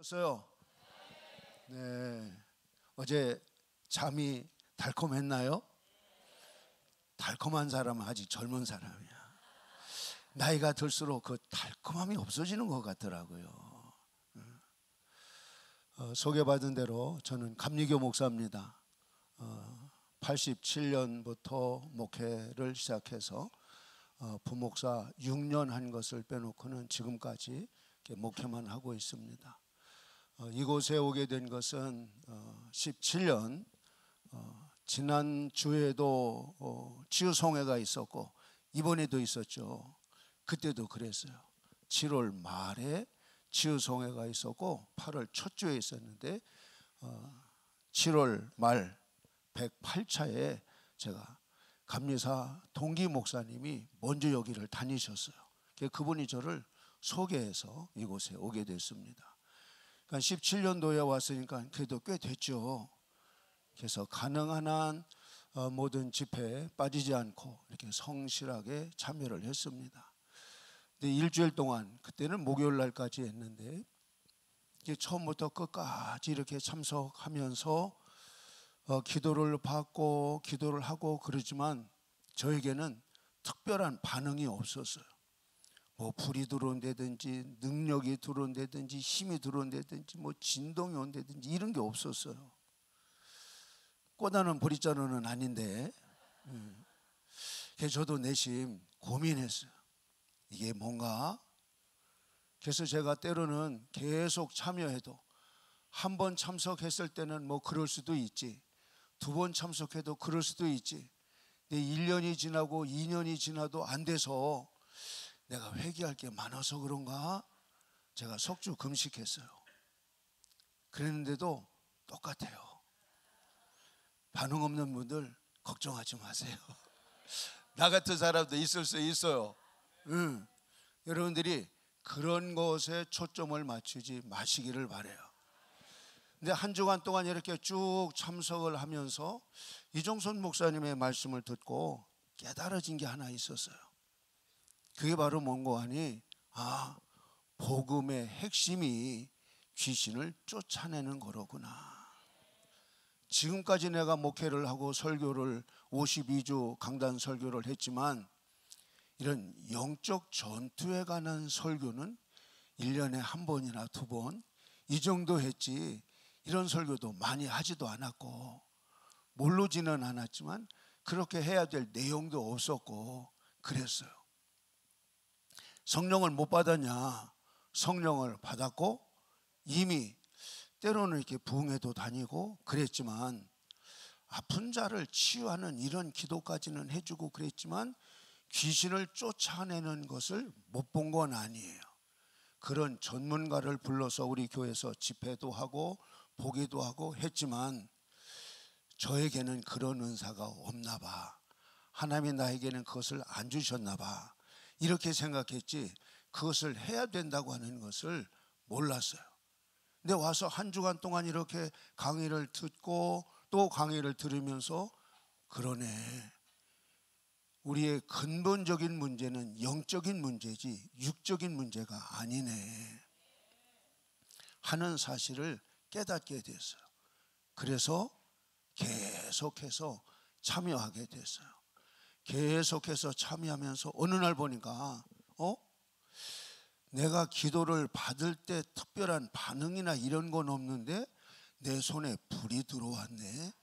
었어요. 네. 어제 잠이 달콤했나요? 달콤한 사람은 아직 젊은 사람이야. 나이가 들수록 그 달콤함이 없어지는 것 같더라고요. 소개받은 대로 저는 감리교 목사입니다. 87년부터 목회를 시작해서 부목사 6년 한 것을 빼놓고는 지금까지 목회만 하고 있습니다. 이곳에 오게 된 것은 17년 지난 주에도 치유송회가 있었고 이번에도 있었죠. 그때도 그랬어요. 7월 말에 치유송회가 있었고 8월 첫 주에 있었는데 7월 말 108차에 제가 감리사 동기 목사님이 먼저 여기를 다니셨어요. 그분이 저를 소개해서 이곳에 오게 됐습니다. 그러니까 17년도에 왔으니까 그래도 꽤 됐죠. 그래서 가능한 한 모든 집회에 빠지지 않고 이렇게 성실하게 참여를 했습니다. 근데 일주일 동안 그때는 목요일 날까지 했는데 처음부터 끝까지 이렇게 참석하면서 기도를 받고 기도를 하고 그러지만 저에게는 특별한 반응이 없었어요. 뭐 불이 들어온다든지 능력이 들어온다든지 힘이 들어온다든지 뭐 진동이 온다든지 이런 게 없었어요. 꽃나는 보리자루는 아닌데 그래서 저도 내심 고민했어요. 이게 뭔가? 그래서 제가 때로는 계속 참여해도 한 번 참석했을 때는 뭐 그럴 수도 있지, 두 번 참석해도 그럴 수도 있지, 근데 1년이 지나고 2년이 지나도 안 돼서 내가 회개할 게 많아서 그런가? 제가 석주 금식했어요. 그랬는데도 똑같아요. 반응 없는 분들 걱정하지 마세요. 나 같은 사람도 있을 수 있어요. 여러분들이 그런 것에 초점을 맞추지 마시기를 바라요. 근데 한 주간 동안 이렇게 쭉 참석을 하면서 이종선 목사님의 말씀을 듣고 깨달아진 게 하나 있었어요. 그게 바로 뭔고 하니 복음의 핵심이 귀신을 쫓아내는 거로구나. 지금까지 내가 목회를 하고 설교를 52주 강단 설교를 했지만 이런 영적 전투에 관한 설교는 1년에 한 번이나 두 번 이 정도 했지, 이런 설교도 많이 하지도 않았고 모르지는 않았지만 그렇게 해야 될 내용도 없었고 그랬어요. 성령을 못 받았냐? 성령을 받았고 이미 때로는 이렇게 부흥회도 다니고 그랬지만 아픈 자를 치유하는 이런 기도까지는 해주고 그랬지만 귀신을 쫓아내는 것을 못 본 건 아니에요. 그런 전문가를 불러서 우리 교회에서 집회도 하고 보기도 하고 했지만 저에게는 그런 은사가 없나 봐. 하나님이 나에게는 그것을 안 주셨나 봐. 이렇게 생각했지 그것을 해야 된다고 하는 것을 몰랐어요. 근데 와서 한 주간 동안 이렇게 강의를 듣고 또 강의를 들으면서 그러네, 우리의 근본적인 문제는 영적인 문제지 육적인 문제가 아니네 하는 사실을 깨닫게 됐어요. 그래서 계속해서 참여하게 됐어요. 계속해서 참여하면서 어느 날 보니까 내가 기도를 받을 때 특별한 반응이나 이런 건 없는데 내 손에 불이 들어왔네.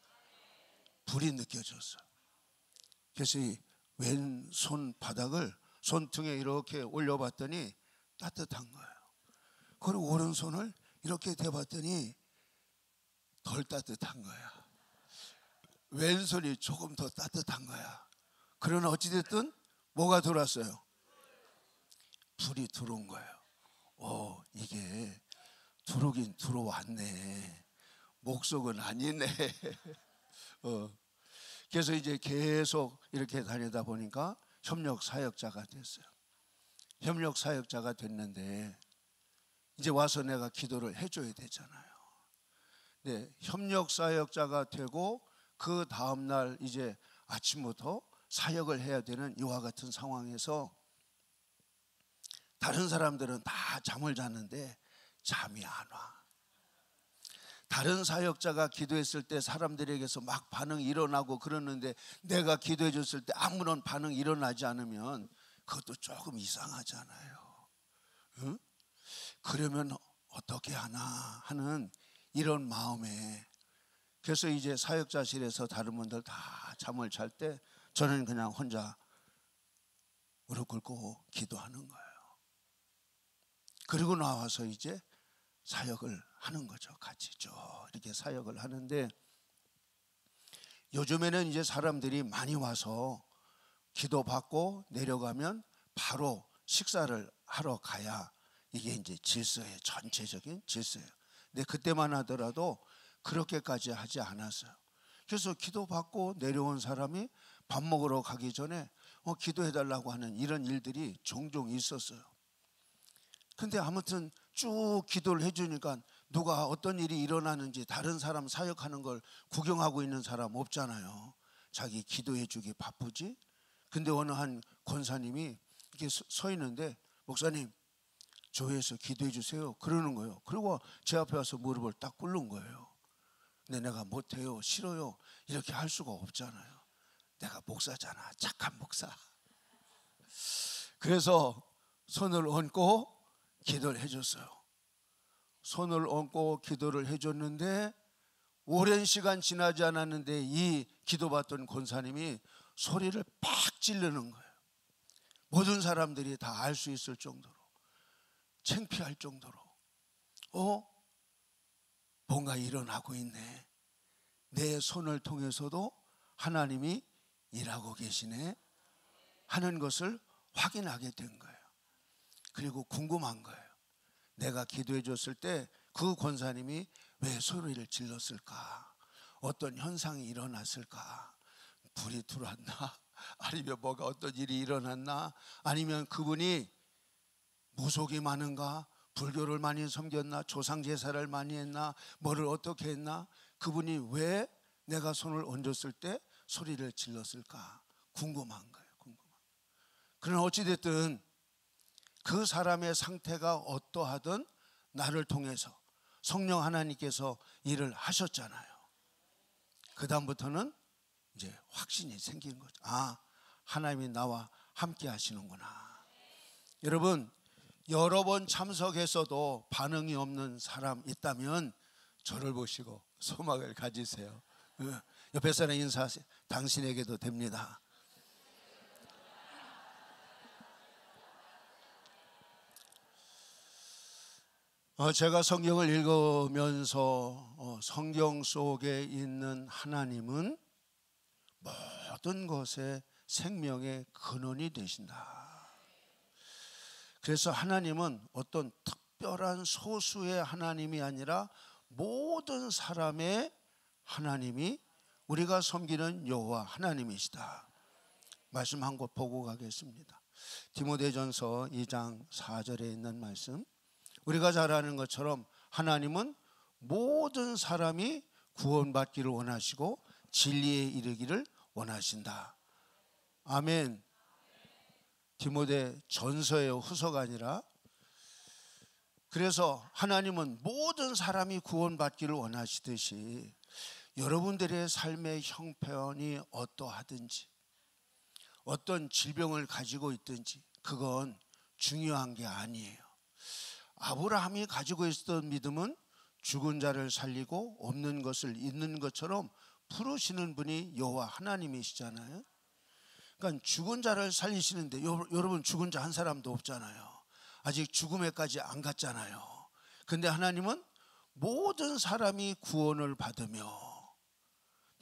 불이 느껴졌어요. 그래서 이 왼손 바닥을 손등에 이렇게 올려봤더니 따뜻한 거예요. 그리고 오른손을 이렇게 대봤더니 덜 따뜻한 거야. 왼손이 조금 더 따뜻한 거야. 그러나 어찌됐든 뭐가 들어왔어요? 불이 들어온 거예요. 이게 들어오긴 들어왔네. 목속은 아니네. 그래서 이제 계속 이렇게 다니다 보니까 협력 사역자가 됐어요. 협력 사역자가 됐는데 이제 와서 내가 기도를 해줘야 되잖아요. 네, 협력 사역자가 되고 그 다음날 이제 아침부터 사역을 해야 되는 이와 같은 상황에서 다른 사람들은 다 잠을 자는데 잠이 안 와. 다른 사역자가 기도했을 때 사람들에게서 막 반응이 일어나고 그러는데 내가 기도해 줬을 때 아무런 반응이 일어나지 않으면 그것도 조금 이상하잖아요. 응? 그러면 어떻게 하나 하는 이런 마음에, 그래서 이제 사역자실에서 다른 분들 다 잠을 잘 때 저는 그냥 혼자 무릎 꿇고 기도하는 거예요. 그리고 나와서 이제 사역을 하는 거죠. 같이 쭉 이렇게 사역을 하는데, 요즘에는 이제 사람들이 많이 와서 기도받고 내려가면 바로 식사를 하러 가야 이게 이제 질서예요. 전체적인 질서예요. 근데 그때만 하더라도 그렇게까지 하지 않았어요. 그래서 기도받고 내려온 사람이 밥 먹으러 가기 전에 기도해달라고 하는 이런 일들이 종종 있었어요. 근데 아무튼 쭉 기도를 해주니까 누가 어떤 일이 일어나는지 다른 사람 사역하는 걸 구경하고 있는 사람 없잖아요. 자기 기도해 주기 바쁘지. 근데 어느 한 권사님이 이렇게 서 있는데, 목사님 교회에서 기도해 주세요 그러는 거예요. 그리고 제 앞에 와서 무릎을 딱 꿇는 거예요. 근데 내가 못해요, 싫어요 이렇게 할 수가 없잖아요. 내가 목사잖아, 착한 목사. 그래서 손을 얹고 기도를 해줬어요. 손을 얹고 기도를 해줬는데 오랜 시간 지나지 않았는데 이 기도받던 권사님이 소리를 팍 지르는 거예요. 모든 사람들이 다 알 수 있을 정도로, 창피할 정도로 뭔가 일어나고 있네, 내 손을 통해서도 하나님이 일하고 계시네 하는 것을 확인하게 된 거예요. 그리고 궁금한 거예요. 내가 기도해 줬을 때 그 권사님이 왜 소리를 질렀을까? 어떤 현상이 일어났을까? 불이 들어왔나? 아니면 뭐가 어떤 일이 일어났나? 아니면 그분이 무속이 많은가? 불교를 많이 섬겼나? 조상 제사를 많이 했나? 뭐를 어떻게 했나? 그분이 왜 내가 손을 얹었을 때 소리를 질렀을까? 궁금한 거예요. 그러나 어찌됐든 그 사람의 상태가 어떠하든 나를 통해서 성령 하나님께서 일을 하셨잖아요. 그 다음부터는 이제 확신이 생기는 거죠. 아, 하나님이 나와 함께 하시는구나. 여러분, 여러 번 참석해서도 반응이 없는 사람 있다면 저를 보시고 소망을 가지세요. 옆에 사람 인사하세요. 당신에게도 됩니다. 제가 성경을 읽으면서 성경 속에 있는 하나님은 모든 것의 생명의 근원이 되신다. 그래서 하나님은 어떤 특별한 소수의 하나님이 아니라 모든 사람의 하나님이 우리가 섬기는 여호와 하나님이시다. 말씀 한 곳 보고 가겠습니다. 디모데전서 2장 4절에 있는 말씀, 우리가 잘 아는 것처럼 하나님은 모든 사람이 구원받기를 원하시고 진리에 이르기를 원하신다. 아멘. 디모데 전서의 후서가 아니라, 그래서 하나님은 모든 사람이 구원받기를 원하시듯이 여러분들의 삶의 형편이 어떠하든지 어떤 질병을 가지고 있든지 그건 중요한 게 아니에요. 아브라함이 가지고 있었던 믿음은 죽은 자를 살리고 없는 것을 있는 것처럼 풀으시는 분이 여호와 하나님이시잖아요. 그러니까 죽은 자를 살리시는데 여러분 죽은 자 한 사람도 없잖아요. 아직 죽음에까지 안 갔잖아요. 근데 하나님은 모든 사람이 구원을 받으며,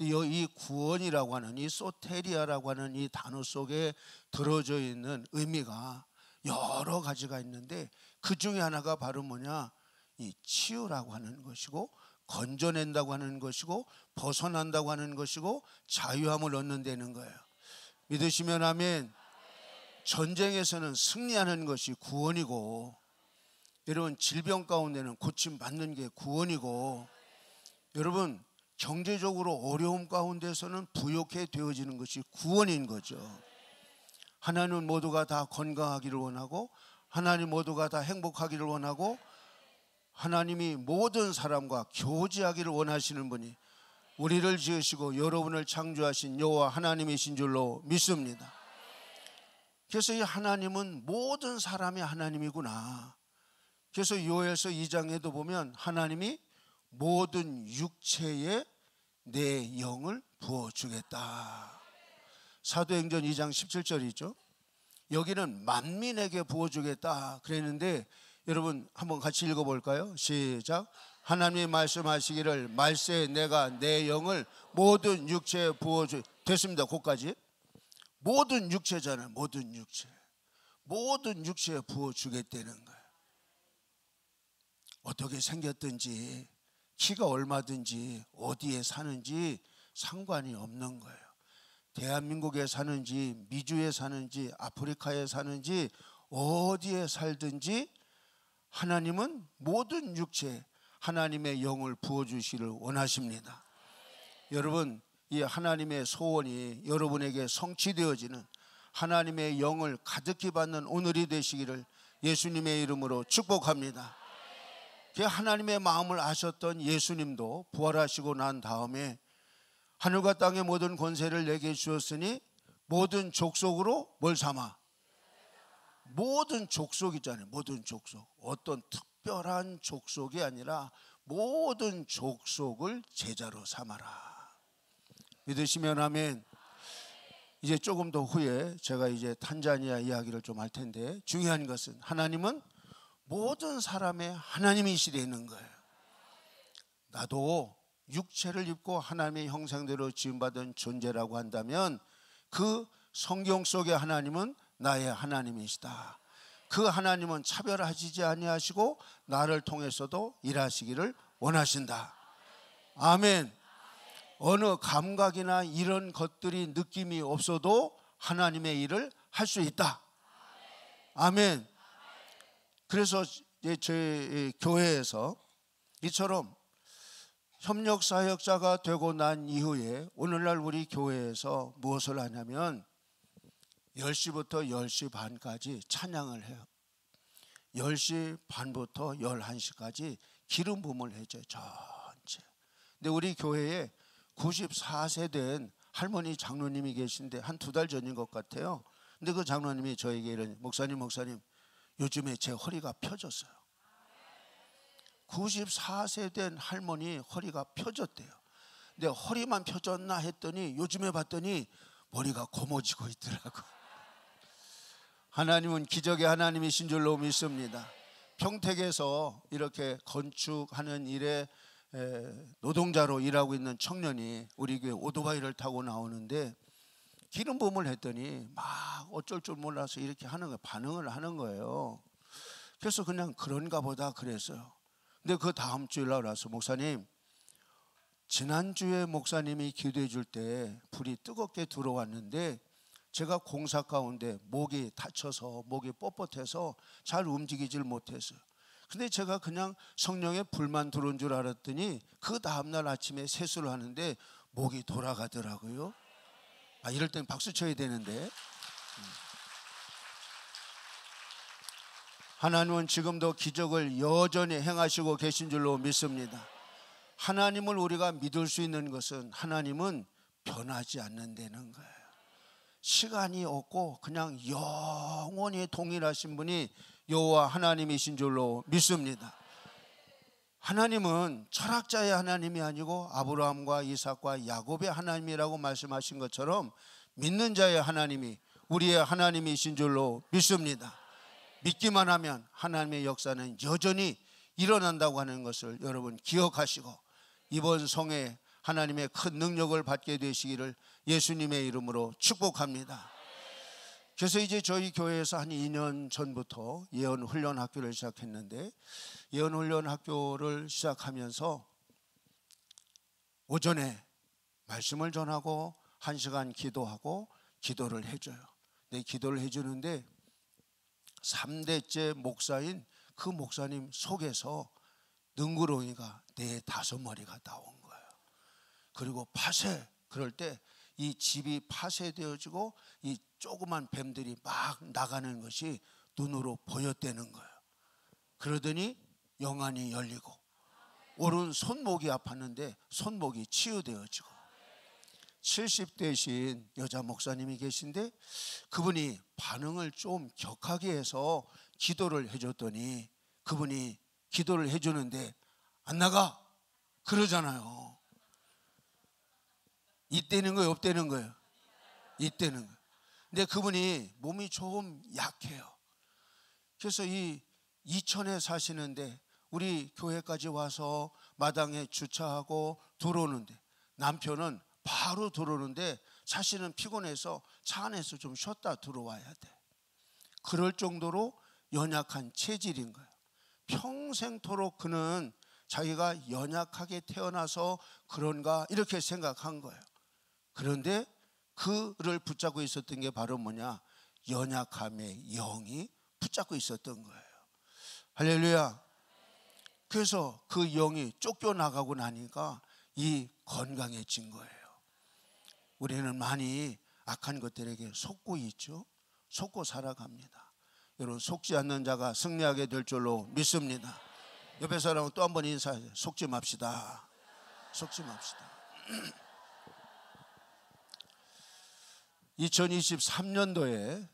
이 구원이라고 하는 이 소테리아라고 하는 이 단어 속에 들어져 있는 의미가 여러 가지가 있는데 그 중에 하나가 바로 뭐냐, 이 치유라고 하는 것이고 건져낸다고 하는 것이고 벗어난다고 하는 것이고 자유함을 얻는다는 거예요. 믿으시면 아멘. 전쟁에서는 승리하는 것이 구원이고, 여러분 질병 가운데는 고침받는 게 구원이고, 여러분 경제적으로 어려움 가운데서는 부욕해 되어지는 것이 구원인 거죠. 하나님은 모두가 다 건강하기를 원하고 하나님 모두가 다 행복하기를 원하고 하나님이 모든 사람과 교제하기를 원하시는 분이 우리를 지으시고 여러분을 창조하신 여호와 하나님이신 줄로 믿습니다. 그래서 이 하나님은 모든 사람의 하나님이구나. 그래서 요엘서 2장에도 보면 하나님이 모든 육체에 내 영을 부어주겠다. 사도행전 2장 17절이죠. 여기는 만민에게 부어주겠다 그랬는데, 여러분 한번 같이 읽어볼까요? 시작. 하나님이 말씀하시기를 말세 내가 내 영을 모든 육체에 부어주. 됐습니다. 거기까지. 모든 육체잖아요. 모든 육체. 모든 육체에 부어주겠다는 거예요. 어떻게 생겼든지, 키가 얼마든지, 어디에 사는지 상관이 없는 거예요. 대한민국에 사는지, 미주에 사는지, 아프리카에 사는지, 어디에 살든지 하나님은 모든 육체에 하나님의 영을 부어주시기를 원하십니다. 여러분, 이 하나님의 소원이 여러분에게 성취되어지는 하나님의 영을 가득히 받는 오늘이 되시기를 예수님의 이름으로 축복합니다. 그 하나님의 마음을 아셨던 예수님도 부활하시고 난 다음에 하늘과 땅의 모든 권세를 내게 주었으니 모든 족속으로 뭘 삼아? 모든 족속이잖아요. 모든 족속. 어떤 특별한 족속이 아니라 모든 족속을 제자로 삼아라. 믿으시면 아멘. 이제 조금 더 후에 제가 이제 탄자니아 이야기를 좀 할 텐데, 중요한 것은 하나님은 모든 사람의 하나님이시라는 거예요. 나도 육체를 입고 하나님의 형상대로 지음받은 존재라고 한다면 그 성경 속의 하나님은 나의 하나님이시다. 그 하나님은 차별하시지 아니하시고 나를 통해서도 일하시기를 원하신다. 아멘. 어느 감각이나 이런 것들이 느낌이 없어도 하나님의 일을 할 수 있다. 아멘. 그래서 저희 교회에서 이처럼 협력사역자가 되고 난 이후에 오늘날 우리 교회에서 무엇을 하냐면 10시부터 10시 반까지 찬양을 해요. 10시 반부터 11시까지 기름 부음을 해줘요. 전체. 근데 우리 교회에 94세 된 할머니 장로님이 계신데 한 2달 전인 것 같아요. 근데 그 장로님이 저에게 이런 목사님 요즘에 제 허리가 펴졌어요. 94세 된 할머니 허리가 펴졌대요. 근데 허리만 펴졌나 했더니 요즘에 봤더니 머리가 고모지고 있더라고. 하나님은 기적의 하나님이신 줄로 믿습니다. 평택에서 이렇게 건축하는 일에 노동자로 일하고 있는 청년이 우리 교회 오토바이를 타고 나오는데 기름 부음을 했더니 막 어쩔 줄 몰라서 이렇게 하는 거예요. 반응을 하는 거예요. 그래서 그냥 그런가 보다 그랬어요. 근데 그 다음 주일 날 와서 목사님, 지난주에 목사님이 기도해 줄 때 불이 뜨겁게 들어왔는데 제가 공사 가운데 목이 다쳐서 목이 뻣뻣해서 잘 움직이질 못했어요. 근데 제가 그냥 성령의 불만 들어온 줄 알았더니 그 다음날 아침에 세수를 하는데 목이 돌아가더라고요. 이럴 땐 박수 쳐야 되는데. 하나님은 지금도 기적을 여전히 행하시고 계신 줄로 믿습니다. 하나님을 우리가 믿을 수 있는 것은 하나님은 변하지 않는다는 거예요. 시간이 없고 그냥 영원히 동일하신 분이 여호와 하나님이신 줄로 믿습니다. 하나님은 철학자의 하나님이 아니고 아브라함과 이삭과 야곱의 하나님이라고 말씀하신 것처럼 믿는 자의 하나님이 우리의 하나님이신 줄로 믿습니다. 믿기만 하면 하나님의 역사는 여전히 일어난다고 하는 것을 여러분 기억하시고 이번 성회에 하나님의 큰 능력을 받게 되시기를 예수님의 이름으로 축복합니다. 그래서 이제 저희 교회에서 한 2년 전부터 예언훈련학교를 시작했는데, 예언훈련학교를 시작하면서 오전에 말씀을 전하고 1시간 기도하고 기도를 해줘요. 네, 기도를 해주는데 3대째 목사인 그 목사님 속에서 능구렁이가 4-5마리가 나온 거예요. 그리고 파쇄, 그럴 때 이 집이 파쇄되어지고 이 조그만 뱀들이 막 나가는 것이 눈으로 보였다는 거예요. 그러더니 영안이 열리고, 오른 손목이 아팠는데 손목이 치유되어지고, 70대신 여자 목사님이 계신데 그분이 반응을 좀 격하게 해서 기도를 해줬더니, 그분이 기도를 해주는데 안 나가 그러잖아요. 이때는 거예요, 없대는 거예요? 이때는 거예요. 근데 그분이 몸이 좀 약해요. 그래서 이 이천에 사시는데 우리 교회까지 와서 마당에 주차하고 들어오는데, 남편은 바로 들어오는데 자신은 피곤해서 차 안에서 좀 쉬었다 들어와야 돼. 그럴 정도로 연약한 체질인 거예요. 평생토록 그는 자기가 연약하게 태어나서 그런가 이렇게 생각한 거예요. 그런데 그를 붙잡고 있었던 게 바로 뭐냐? 연약함의 영이 붙잡고 있었던 거예요. 할렐루야. 그래서 그 영이 쫓겨나가고 나니까 이 건강해진 거예요. 우리는 많이 악한 것들에게 속고 있죠. 속고 살아갑니다. 여러분, 속지 않는 자가 승리하게 될 줄로 믿습니다. 옆에 사람은 또 한 번 인사해요. 속지 맙시다. 속지 맙시다. 2023년도에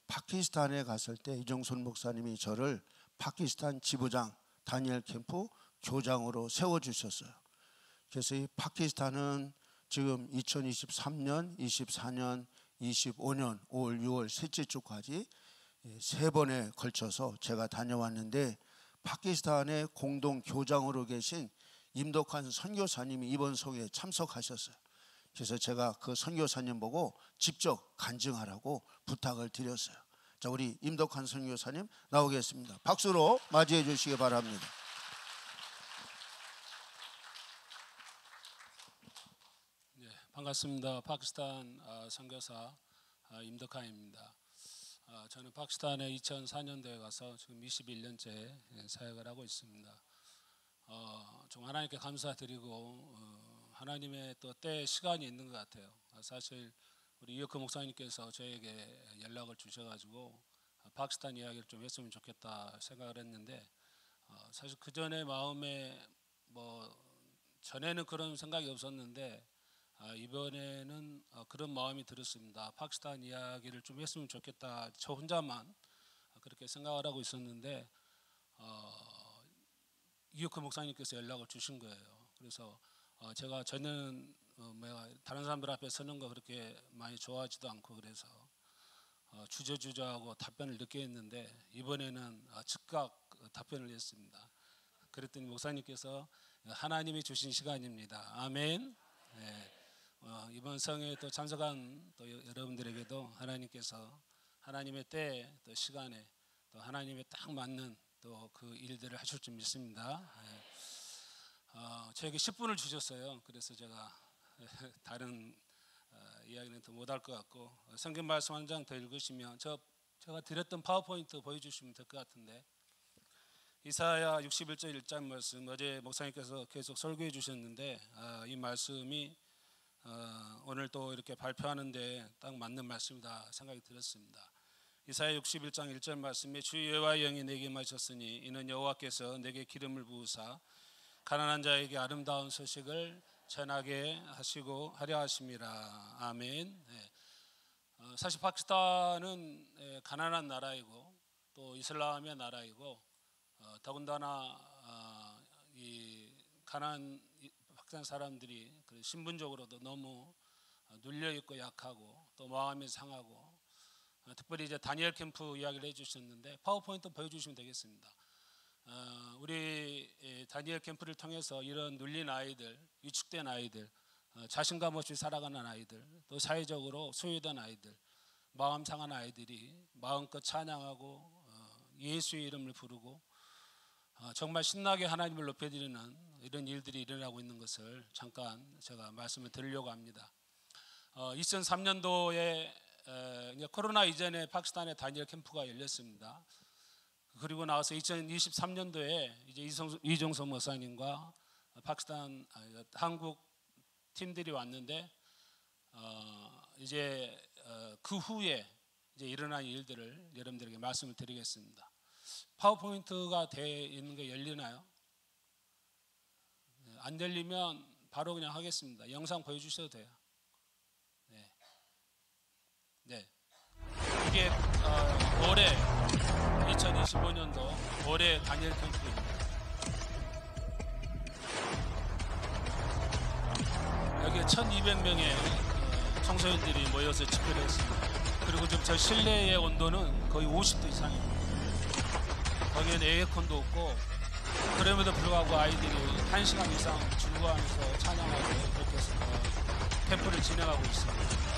파키스탄에 갔을 때 이종순 목사님이 저를 파키스탄 지부장 다니엘 캠프 교장으로 세워주셨어요. 그래서 이 파키스탄은 지금 2023년, 24년, 25년 5월, 6월 셋째 주까지 3번에 걸쳐서 제가 다녀왔는데, 파키스탄의 공동 교장으로 계신 임덕환 선교사님이 이번 성회에 참석하셨어요. 그래서 제가 그 선교사님 보고 직접 간증하라고 부탁을 드렸어요. 자, 우리 임덕환 선교사님 나오겠습니다. 박수로 맞이해 주시기 바랍니다. 네, 반갑습니다. 파키스탄 선교사 임덕환입니다. 저는 파키스탄에 2004년도에 가서 지금 21년째 사역을 하고 있습니다. 좀 하나님께 감사드리고 하나님의 또 때 시간이 있는 것 같아요. 사실 우리 이혁호 목사님께서 저에게 연락을 주셔가지고 파키스탄 이야기를 좀 했으면 좋겠다 생각을 했는데, 사실 그 전에 마음에 전에는 그런 생각이 없었는데 이번에는 그런 마음이 들었습니다. 파키스탄 이야기를 좀 했으면 좋겠다. 저 혼자만 그렇게 생각을 하고 있었는데 이혁호 목사님께서 연락을 주신 거예요. 그래서 제가 저는 다른 사람들 앞에 서는 거 그렇게 많이 좋아하지도 않고, 그래서 주저주저하고 답변을 늦게 했는데 이번에는 즉각 답변을 했습니다. 그랬더니 목사님께서 하나님이 주신 시간입니다. 아멘. 네. 이번 성회에 또 참석한 또 여러분들에게도 하나님께서 하나님의 때 또 시간에 또 하나님의 딱 맞는 또 그 일들을 하실 줄 믿습니다. 네. 저에게 10분을 주셨어요. 그래서 제가 다른 이야기는 더 못할 것 같고, 성경 말씀 한 장 더 읽으시면 제가 드렸던 파워포인트 보여주시면 될 것 같은데, 이사야 61절 1절 말씀, 어제 목사님께서 계속 설교해 주셨는데 이 말씀이 오늘 또 이렇게 발표하는데 딱 맞는 말씀이다 생각이 들었습니다. 이사야 61장 1절 말씀에 주 여호와의 영이 내게 임하셨으니 이는 여호와께서 내게 기름을 부으사 가난한 자에게 아름다운 소식을 전하게 하시고 하려 하심이라. 아멘. 네. 사실 파키스탄은 가난한 나라이고 또 이슬람의 나라이고, 더군다나 이 가난한 파키스탄 사람들이 신분적으로도 너무 눌려 있고 약하고 또 마음이 상하고, 특별히 이제 다니엘 캠프 이야기를 해주셨는데 파워포인트 보여주시면 되겠습니다. 우리 다니엘 캠프를 통해서 이런 눌린 아이들, 위축된 아이들, 자신감 없이 살아가는 아이들, 또 사회적으로 소외된 아이들, 마음 상한 아이들이 마음껏 찬양하고 예수의 이름을 부르고 정말 신나게 하나님을 높여드리는 이런 일들이 일어나고 있는 것을 잠깐 제가 말씀을 드리려고 합니다. 2003년도에 코로나 이전에 파키스탄에 다니엘 캠프가 열렸습니다. 그리고 나와서 2023년도에 이제 이종석 목사님과 파키스탄 한국 팀들이 왔는데, 이제 그 후에 이제 일어난 일들을 여러분들에게 말씀을 드리겠습니다. 파워포인트가 돼 있는 게 열리나요? 안 열리면 바로 그냥 하겠습니다. 영상 보여주셔도 돼요. 네. 네. 이게 올해 2025년도 올해 다니엘 캠프입니다. 여기에 1200명의 청소년들이 모여서 집회를 했습니다. 그리고 지금 저 실내의 온도는 거의 50도 이상입니다. 거기에는 에어컨도 없고, 그럼에도 불구하고 아이들이 1시간 이상 즐거워하면서 찬양하고 그렇게 캠프를 진행하고 있습니다.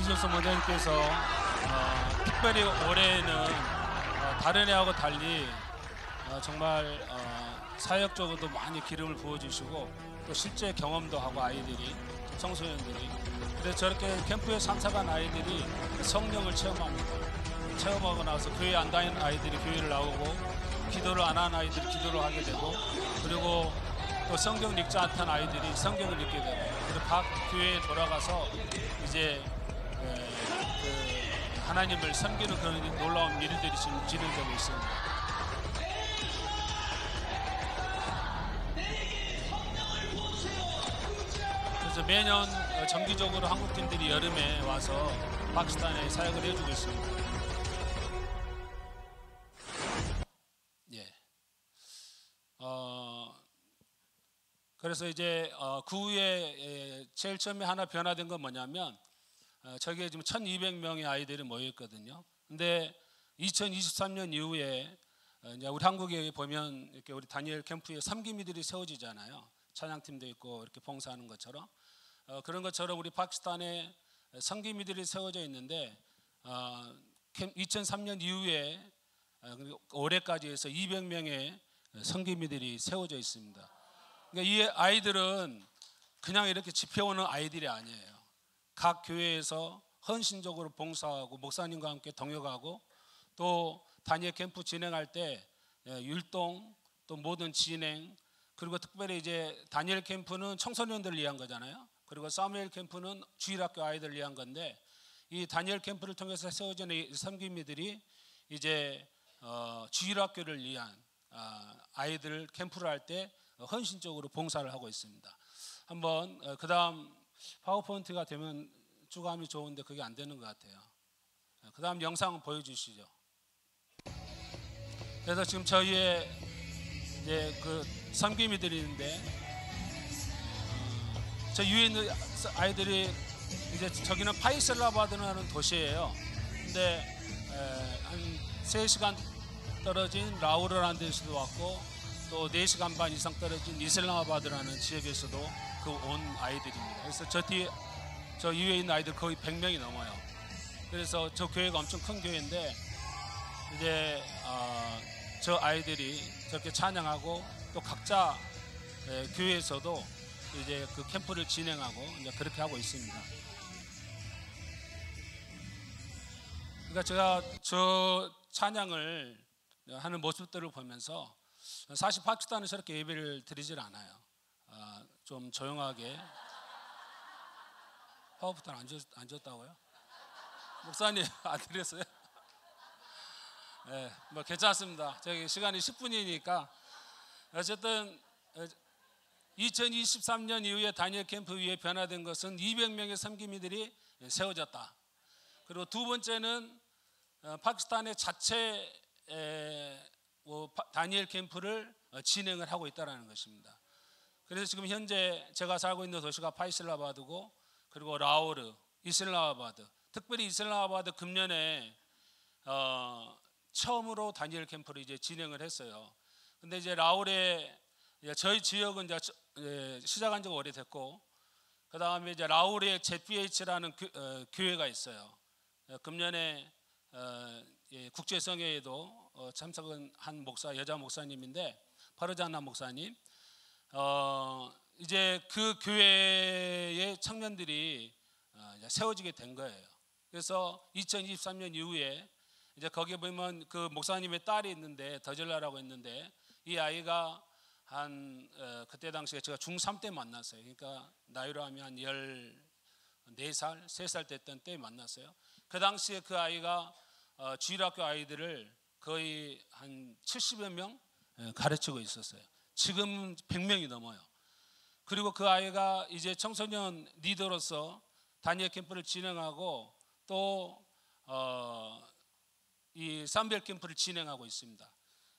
이준석 원장님께서 특별히 올해는 다른 해하고 달리 정말 사역적으로도 많이 기름을 부어주시고 또 실제 경험도 하고 아이들이 청소년들이 그래서 저렇게 캠프에 참석한 아이들이 성령을 체험합니다. 체험하고 나서 교회 안 다니는 아이들이 교회를 나오고 기도를 안 하는 아이들이 기도를 하게 되고 그리고 또 성경 읽지 않던 아이들이 성경을 읽게 되고 그리고 각 교회에 돌아가서 이제 하나님을 섬기는 그런 놀라운 일들이 지금 진행되고 있습니다. 그래서 매년 정기적으로 한국팀들이 여름에 와서 파키스탄에 사역을 해주고 있습니다. 예. 그래서 이제 그 후에 제일 처음에 하나 변화된 건 뭐냐면 저기에 지금 1200명의 아이들이 모여있거든요. 근데 2023년 이후에 이제 우리 한국에 보면 이렇게 우리 다니엘 캠프에 섬김이들이 세워지잖아요. 찬양팀도 있고 이렇게 봉사하는 것처럼 그런 것처럼 우리 파키스탄에 섬김이들이 세워져 있는데 2003년 이후에 올해까지 해서 200명의 섬김이들이 세워져 있습니다. 그러니까 이 아이들은 그냥 이렇게 집회 오는 아이들이 아니에요. 각 교회에서 헌신적으로 봉사하고 목사님과 함께 동역하고 또 다니엘 캠프 진행할 때 율동 또 모든 진행 그리고 특별히 이제 다니엘 캠프는 청소년들을 위한 거잖아요. 그리고 사무엘 캠프는 주일학교 아이들을 위한 건데 이 다니엘 캠프를 통해서 세워진 이 섬김이들이 이제 주일학교를 위한 아이들 캠프를 할 때 헌신적으로 봉사를 하고 있습니다. 한번 그 다음 파워포인트가 되면 주감이 좋은데 그게 안 되는 것 같아요. 그 다음 영상 보여주시죠. 그래서 지금 저희의 이제 그 섬김이들이 있는데 저 위에 있는 아이들이 이제 저기는 파이슬라바드라는 도시예요. 근데 한 3시간 떨어진 라우르라는 데서도 왔고 또 4시간 반 이상 떨어진 이슬라마바드라는 지역에서도 그 온 아이들입니다. 그래서 저 위에 있는 아이들 거의 100명이 넘어요. 그래서 저 교회가 엄청 큰 교회인데 이제 저 아이들이 저렇게 찬양하고 또 각자 교회에서도 이제 그 캠프를 진행하고 이제 그렇게 하고 있습니다. 그러니까 제가 저 찬양을 하는 모습들을 보면서 사실 파키스탄은 저렇게 예배를 드리질 않아요. 좀 조용하게. 파워부터는 안 줬다고요? 목사님 안 드렸어요? 네, 뭐 괜찮습니다. 저기 시간이 10분이니까 어쨌든 2023년 이후에 다니엘 캠프 위에 변화된 것은 200명의 섬김이들이 세워졌다. 그리고 두 번째는 파키스탄의 자체 다니엘 캠프를 진행을 하고 있다는 것입니다. 그래서 지금 현재 제가 살고 있는 도시가 파이슬라바드고 그리고 라오르, 이슬라마바드, 특별히 이슬라마바드 금년에 처음으로 다니엘 캠프를 이제 진행을 했어요. 근데 이제 라오르에 저희 지역은 이제 시작한 지가 오래됐고, 그 다음에 이제 라우르의 ZBH라는 교회가 있어요. 금년에 국제성회에도 참석한 한 여자 목사님인데 파르자나 목사님. 이제 그 교회의 청년들이 이제 세워지게 된 거예요. 그래서 2023년 이후에 이제 거기에 보면 그 목사님의 딸이 있는데 더젤라라고 있는데, 이 아이가 그때 당시에 제가 중3 때 만났어요. 그러니까 나이로 하면 한 14살, 3살 됐던 때 만났어요. 그 당시에 그 아이가 주일학교 아이들을 거의 한 70여 명 가르치고 있었어요. 지금 100명이 넘어요. 그리고 그 아이가 이제 청소년 리더로서 다니엘 캠프를 진행하고 또 이 삼별 캠프를 진행하고 있습니다.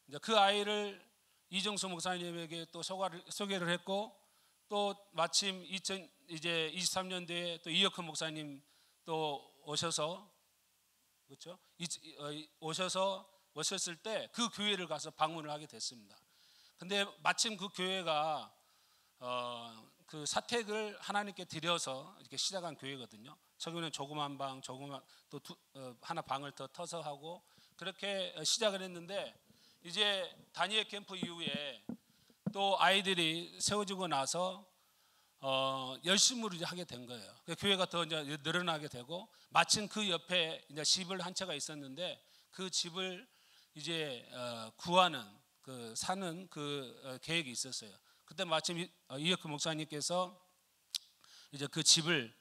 이제 그 아이를 이정수 목사님에게 또 소개를 했고, 또 마침 이제 23년도에 또 이혁헌 목사님 또 오셔서, 그렇죠? 오셨을 때 그 교회를 가서 방문을 하게 됐습니다. 근데 마침 그 교회가 그 사택을 하나님께 드려서 이렇게 시작한 교회거든요. 처음에는 조그만 방, 또 하나 방을 더 터서 하고 그렇게 시작을 했는데, 이제 다니엘 캠프 이후에 또 아이들이 세워지고 나서 열심으로 이제 하게 된 거예요. 교회가 더 이제 늘어나게 되고, 마침 그 옆에 이제 집을 한 채가 있었는데 그 집을 이제 구하는 사는 계획이 있었어요. 그때 마침 이혁헌 목사님께서 이제 그 집을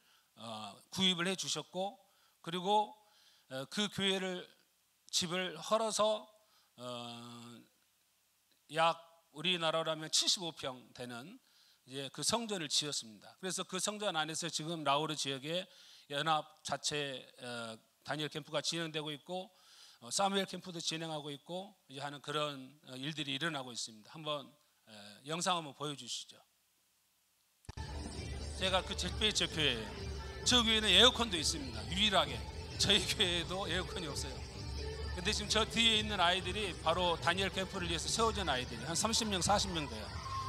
구입을 해 주셨고, 그리고 그 집을 헐어서 약 우리나라라면 75평 되는 이제 그 성전을 지었습니다. 그래서 그 성전 안에서 지금 라우르 지역에 연합 자체 다니엘 캠프가 진행되고 있고, 사무엘 캠프도 진행하고 있고 이제 하는 그런 일들이 일어나고 있습니다. 한번 영상 한번 보여주시죠. 제가 그 ZBH 교회예요. 저 교회는 에어컨도 있습니다. 유일하게 저희 교회에도 에어컨이 없어요. 근데 지금 저 뒤에 있는 아이들이 바로 다니엘 캠프를 위해서 세워진 아이들이 한 30명, 40명 돼요.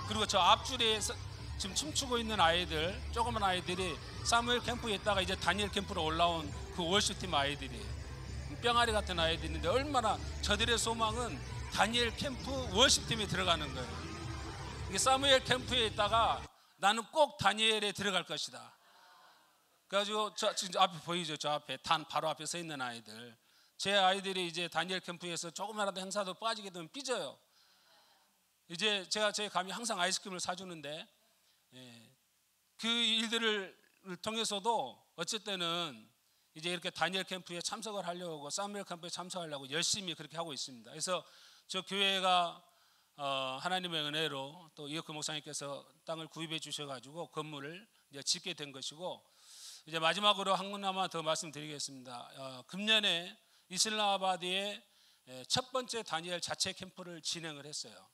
그리고 저 앞줄에 지금 춤추고 있는 아이들, 조그만 아이들이 사무엘 캠프에 있다가 이제 다니엘 캠프로 올라온 그 월시팀 아이들이에요. 뿅아리 같은 아이들인데 얼마나 저들의 소망은 다니엘 캠프 월시팀에 들어가는 거예요. 이게 사무엘 캠프에 있다가 나는 꼭 다니엘에 들어갈 것이다. 그래가지고 지금 앞에 보이죠? 저 앞에 바로 앞에 서 있는 아이들. 제 아이들이 이제 다니엘 캠프에서 조금이라도 행사도 빠지게 되면 삐져요. 이제 제가 제 감히 항상 아이스크림을 사주는데, 그 일들을 통해서도 어쨌든 이제 이렇게 다니엘 캠프에 참석을 하려고, 사무엘 캠프에 참석하려고 열심히 그렇게 하고 있습니다. 그래서 저 교회가 하나님의 은혜로 또 이혁헌 목사님께서 땅을 구입해 주셔가지고 건물을 이제 짓게 된 것이고, 이제 마지막으로 한 군데만 더 말씀드리겠습니다. 금년에 이슬람아바드에 첫 번째 다니엘 자체 캠프를 진행을 했어요.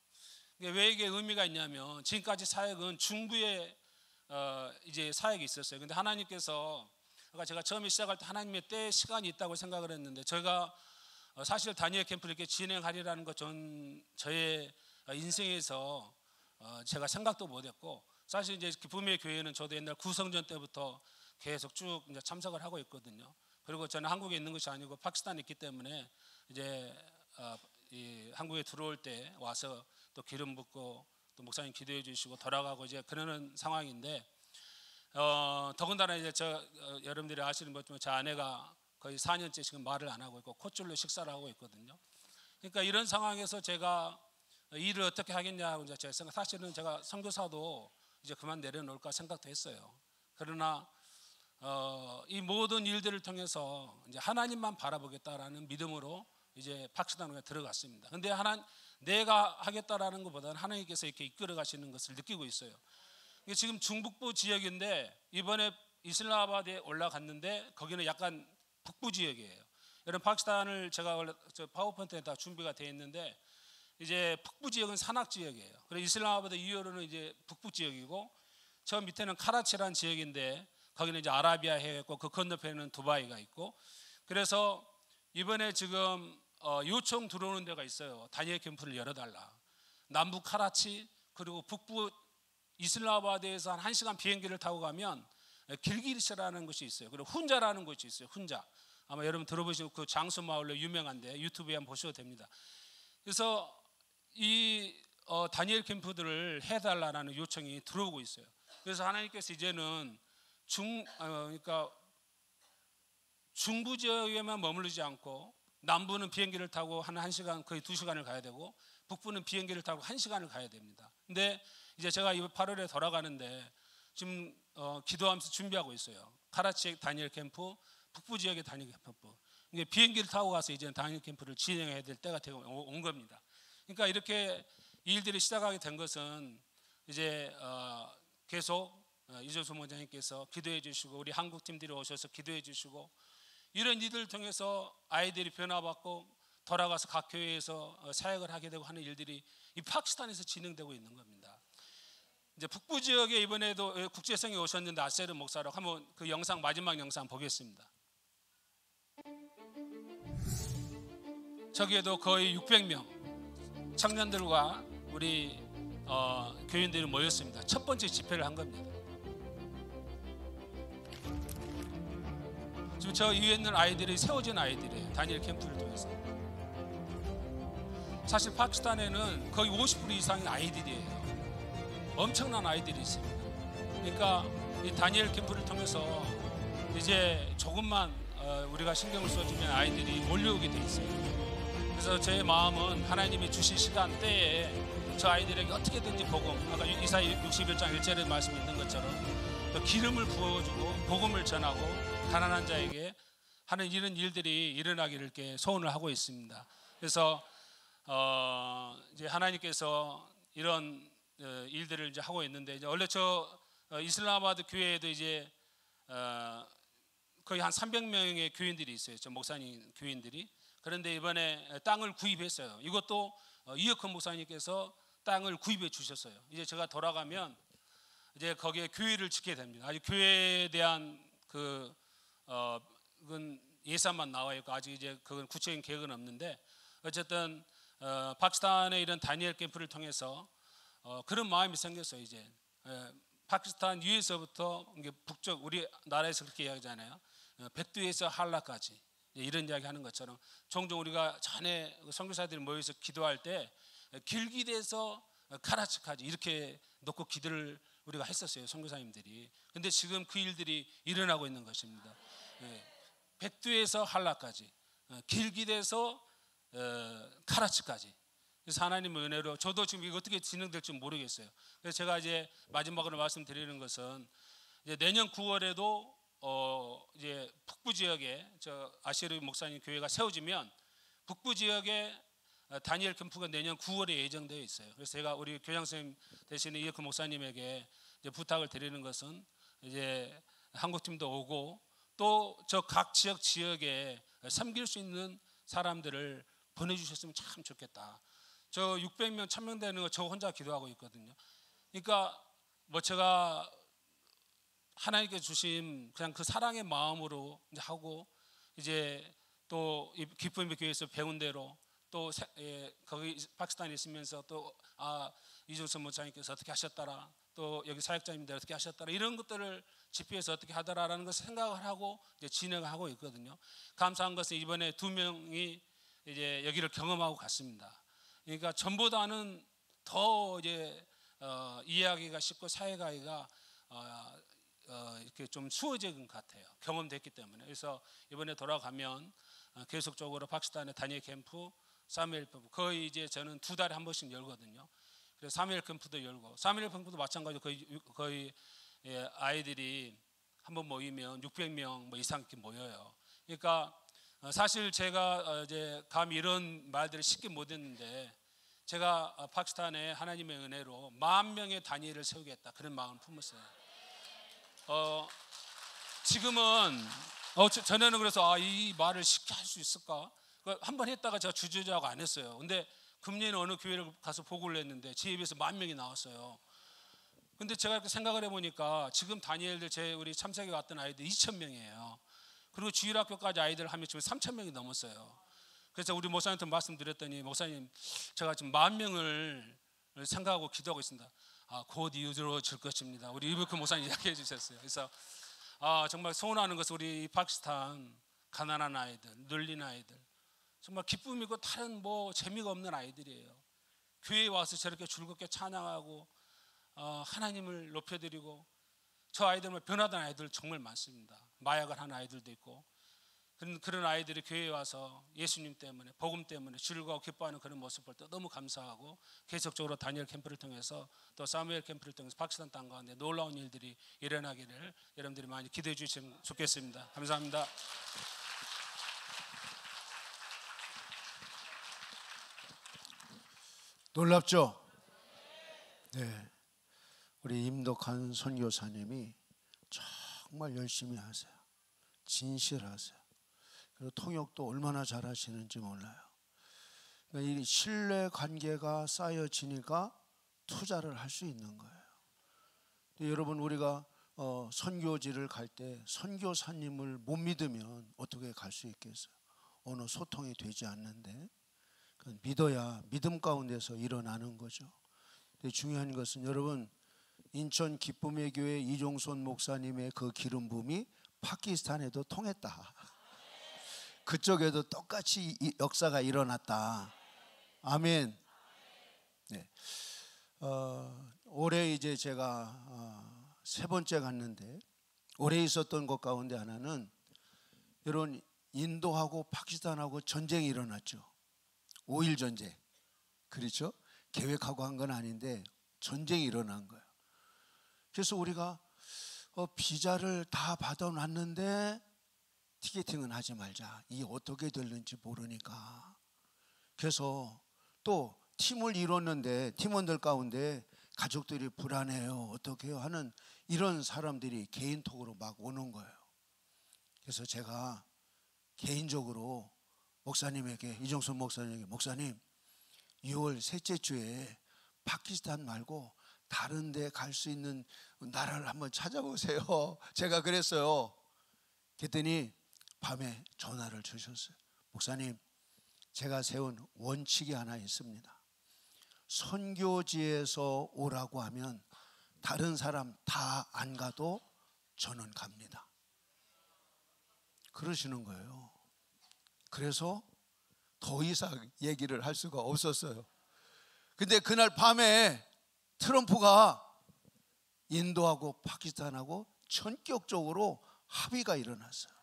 왜 이게 의미가 있냐면, 지금까지 사역은 중부에 이제 사역이 있었어요. 근데 하나님께서, 그러니까 제가 처음에 시작할 때 하나님의 때 시간이 있다고 생각을 했는데, 저희가 사실 다니엘 캠프를 이렇게 진행하리라는 것 저의 인생에서 제가 생각도 못했고, 사실 이제 기쁨의 교회는 저도 옛날 구성전 때부터 계속 쭉 이제 참석을 하고 있거든요. 그리고 저는 한국에 있는 것이 아니고 파키스탄에 있기 때문에 이제 이 한국에 들어올 때 와서 또 기름 붓고 또 목사님 기도해 주시고 돌아가고 이제 그러는 상황인데, 더군다나 이제 여러분들이 아시는 것처럼 제 아내가 거의 4년째 지금 말을 안 하고 있고 콧줄로 식사를 하고 있거든요. 그러니까 이런 상황에서 제가 일을 어떻게 하겠냐고 이제 제가 사실은 제가 선교사도 이제 그만 내려놓을까 생각도 했어요. 그러나 이 모든 일들을 통해서 이제 하나님만 바라보겠다라는 믿음으로 이제 파키스탄에 들어갔습니다. 근데 내가 하겠다라는 것보다는 하나님께서 이렇게 이끌어 가시는 것을 느끼고 있어요. 이게 지금 중북부 지역인데, 이번에 이슬람아바드에 올라갔는데 거기는 약간 북부 지역이에요. 여러분, 파키스탄을 제가 원래 파워포인트에 다 준비가 되어 있는데, 이제 북부 지역은 산악 지역이에요. 그래서 이슬람아바드 이후로는 이제 북부 지역이고, 저 밑에는 카라치라는 지역인데 거기는 이제 아라비아 해가 있고, 그 건너편에는 두바이가 있고, 그래서 이번에 지금 요청 들어오는 데가 있어요. 다니엘 캠프를 열어달라. 남부 카라치 그리고 북부 이슬람아바드에서 한 1시간 비행기를 타고 가면 길기리스라는 곳이 있어요. 그리고 훈자라는 곳이 있어요. 훈자. 아마 여러분 들어보시고 그 장수 마을로 유명한데 유튜브에 한번 보셔도 됩니다. 그래서 이 다니엘 캠프들을 해달라는 요청이 들어오고 있어요. 그래서 하나님께서 이제는 그러니까 중부 지역에만 머무르지 않고 남부는 비행기를 타고 한 1시간 거의 2시간을 가야 되고 북부는 비행기를 타고 1시간을 가야 됩니다. 근데 이제 제가 이번 8월에 돌아가는데 지금 기도하면서 준비하고 있어요. 카라치 다니엘 캠프, 북부 지역의 다니엘 캠프. 이게 비행기를 타고 가서 이제 다니엘 캠프를 진행해야 될 때가 온 겁니다. 그러니까 이렇게 일들이 시작하게 된 것은 이제 계속 이종수 목장님께서 기도해 주시고 우리 한국 팀들이 오셔서 기도해 주시고 이런 일들을 통해서 아이들이 변화받고 돌아가서 각 교회에서 사역을 하게 되고 하는 일들이 이 파키스탄에서 진행되고 있는 겁니다. 이제 북부 지역에 이번에도 국제성이 오셨는데 아세르 목사라고 한번 그 영상 마지막 영상 보겠습니다. 저기에도 거의 600명 청년들과 우리 교인들이 모였습니다. 첫 번째 집회를 한 겁니다. 지금 저 위에 있는 아이들이 세워진 아이들이에요. 다니엘 캠프를 통해서. 사실 파키스탄에는 거의 50% 이상의 아이들이에요. 엄청난 아이들이 있습니다. 그러니까 이 다니엘 캠프를 통해서 이제 조금만 우리가 신경을 써주면 아이들이 몰려오게 돼 있어요. 그래서 제 마음은 하나님이 주신 시간 때에 저 아이들에게 어떻게든지 복음, 아까 이사야 61장 1절에 말씀이 있는 것처럼 기름을 부어주고 복음을 전하고 가난한 자에게 하는 이런 일들이 일어나기를 이렇게 소원을 하고 있습니다. 그래서 이제 하나님께서 이런 일들을 이제 하고 있는데 이제 원래 저 이슬람아바드 교회에도 이제 거의 한 300명의 교인들이 있어요. 저 목사님 교인들이. 그런데 이번에 땅을 구입했어요. 이것도 이혁헌 목사님께서 땅을 구입해 주셨어요. 이제 제가 돌아가면 이제 거기에 교회를 짓게 됩니다. 아직 교회에 대한 그건 예산만 나와 있고 아직 이제 그건 구체적인 계획은 없는데 어쨌든 파키스탄의 이런 다니엘 캠프를 통해서 그런 마음이 생겼어요. 이제 파키스탄 위에서부터 북쪽 우리 나라에서 그렇게 이야기하잖아요. 백두에서 한라까지 이런 이야기 하는 것처럼 종종 우리가 전에 선교사들이 모여서 기도할 때 길기대에서 카라치까지 이렇게 놓고 기도를 우리가 했었어요. 선교사님들이. 근데 지금 그 일들이 일어나고 있는 것입니다. 백두에서 한라까지, 길기대에서 카라치까지. 그래서 하나님의 은혜로 저도 지금 이거 어떻게 진행될지 모르겠어요. 그래서 제가 이제 마지막으로 말씀드리는 것은 이제 내년 9월에도 이제 북부 지역에 저 아시르 목사님 교회가 세워지면 북부 지역에 다니엘 캠프가 내년 9월에 예정되어 있어요. 그래서 제가 우리 교장 선생님 대신에 이혁헌 목사님에게 이제 부탁을 드리는 것은 이제 한국팀도 오고 또 저 각 지역에 섬길 수 있는 사람들을 보내주셨으면 참 좋겠다. 저 600명 1000명 되는 거 저 혼자 기도하고 있거든요. 그러니까 뭐 제가 하나님께 주신 그냥 그 사랑의 마음으로 이제 하고 이제 또 기쁨의 교회에서 배운 대로 또 거기 파키스탄에 있으면서 또 이종선 목사님께서 어떻게 하셨더라, 또 여기 사역자님들 어떻게 하셨더라, 이런 것들을 집회에서 어떻게 하더라라는 것을 생각을 하고 이제 진행하고 있거든요. 감사한 것은 이번에 2명이 이제 여기를 경험하고 갔습니다. 그러니까 전보다는 더 이제 이해하기가 쉽고 사회가기가 이렇게 좀 수월적인 것 같아요. 경험됐기 때문에. 그래서 이번에 돌아가면 계속적으로 파키스탄의 다니엘 캠프, 사무엘 캠프 거의 이제 저는 2달에 한 번씩 열거든요. 그래서 사무엘 캠프도 열고, 사무엘 캠프도 마찬가지로 거의 아이들이 한번 모이면 600명 뭐 이상 이렇게 모여요. 그러니까 사실 제가 이제 감히 이런 말들을 쉽게 못했는데 제가 파키스탄에 하나님의 은혜로 10,000명의 다니엘을 세우겠다 그런 마음을 품었어요. 지금은 전에는 그래서 이 말을 쉽게 할 수 있을까? 한번 했다가 제가 주저하고 안 했어요. 근데 금년에 어느 교회를 가서 보고를 했는데 제 입에서 10,000명이 나왔어요. 근데 제가 이렇게 생각을 해보니까 지금 다니엘들 우리 참석에 왔던 아이들 2,000명이에요. 그리고 주일학교까지 아이들 하면 지금 3,000명이 넘었어요. 그래서 우리 목사님한테 말씀드렸더니 목사님 제가 지금 10,000명을 생각하고 기도하고 있습니다. 곧 이루어질 것입니다. 우리 이브크 목사님 이야기해 주셨어요. 그래서 정말 소원하는 것은 우리 파키스탄 가난한 아이들, 눌린 아이들, 정말 기쁨이고 다른 재미가 없는 아이들이에요. 교회에 와서 저렇게 즐겁게 찬양하고 하나님을 높여드리고, 저 아이들 변화된 아이들 정말 많습니다. 마약을 한 아이들도 있고, 그런 아이들이 교회에 와서 예수님 때문에, 복음 때문에 즐거워 기뻐하는 그런 모습 볼 때 너무 감사하고, 계속적으로 다니엘 캠프를 통해서 또 사무엘 캠프를 통해서 파키스탄 땅 가운데 놀라운 일들이 일어나기를 여러분들이 많이 기대해 주시면 좋겠습니다. 감사합니다. 놀랍죠? 네, 우리 임덕한 선교사님이 정말 열심히 하세요. 진실하세요. 그리고 통역도 얼마나 잘하시는지 몰라요. 그러니까 이 신뢰 관계가 쌓여지니까 투자를 할 수 있는 거예요. 여러분, 우리가 선교지를 갈 때 선교사님을 못 믿으면 어떻게 갈 수 있겠어요? 어느 소통이 되지 않는데, 믿어야 믿음 가운데서 일어나는 거죠. 중요한 것은 여러분, 인천 기쁨의 교회 이종손 목사님의 그 기름 부음이 파키스탄에도 통했다. 그쪽에도 똑같이 역사가 일어났다. 아멘. 네. 올해 이제 제가 세 번째 갔는데, 올해 있었던 것 가운데 하나는 여러분, 인도하고 파키스탄하고 전쟁이 일어났죠. 5.1 전쟁. 그렇죠? 계획하고 한 건 아닌데 전쟁이 일어난 거예요. 그래서 우리가 비자를 다 받아놨는데 티켓팅은 하지 말자. 이게 어떻게 될는지 모르니까. 그래서 또 팀을 이뤘는데 팀원들 가운데 가족들이 불안해요, 어떻게 해요 하는 이런 사람들이 개인톡으로 막 오는 거예요. 그래서 제가 개인적으로 목사님에게, 이종선 목사님에게, 목사님 6월 셋째 주에 파키스탄 말고 다른 데 갈 수 있는 나라를 한번 찾아보세요. 제가 그랬어요. 그랬더니 밤에 전화를 주셨어요. 목사님, 제가 세운 원칙이 하나 있습니다. 선교지에서 오라고 하면 다른 사람 다 안 가도 저는 갑니다. 그러시는 거예요. 그래서 더 이상 얘기를 할 수가 없었어요. 근데 그날 밤에 트럼프가 인도하고 파키스탄하고 전격적으로 합의가 일어났어요.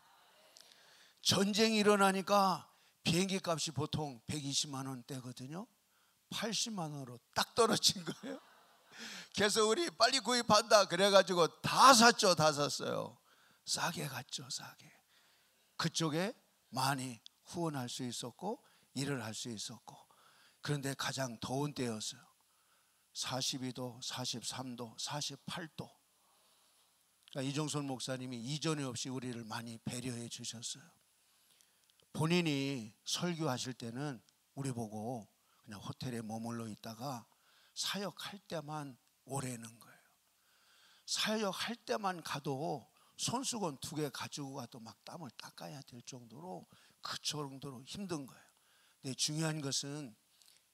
전쟁이 일어나니까 비행기 값이 보통 120만 원대거든요. 80만 원으로 딱 떨어진 거예요. 그래서 우리 빨리 구입한다 그래가지고 다 샀죠. 다 샀어요. 싸게 갔죠. 싸게. 그쪽에 많이 후원할 수 있었고 일을 할 수 있었고. 그런데 가장 더운 때였어요. 42도, 43도, 48도. 그러니까 이종선 목사님이 이전에 없이 우리를 많이 배려해 주셨어요. 본인이 설교하실 때는 우리 보고 그냥 호텔에 머물러 있다가 사역할 때만 오래는 거예요. 사역할 때만 가도 손수건 2개 가지고 가도 막 땀을 닦아야 될 정도로 그 정도로 힘든 거예요. 근데 중요한 것은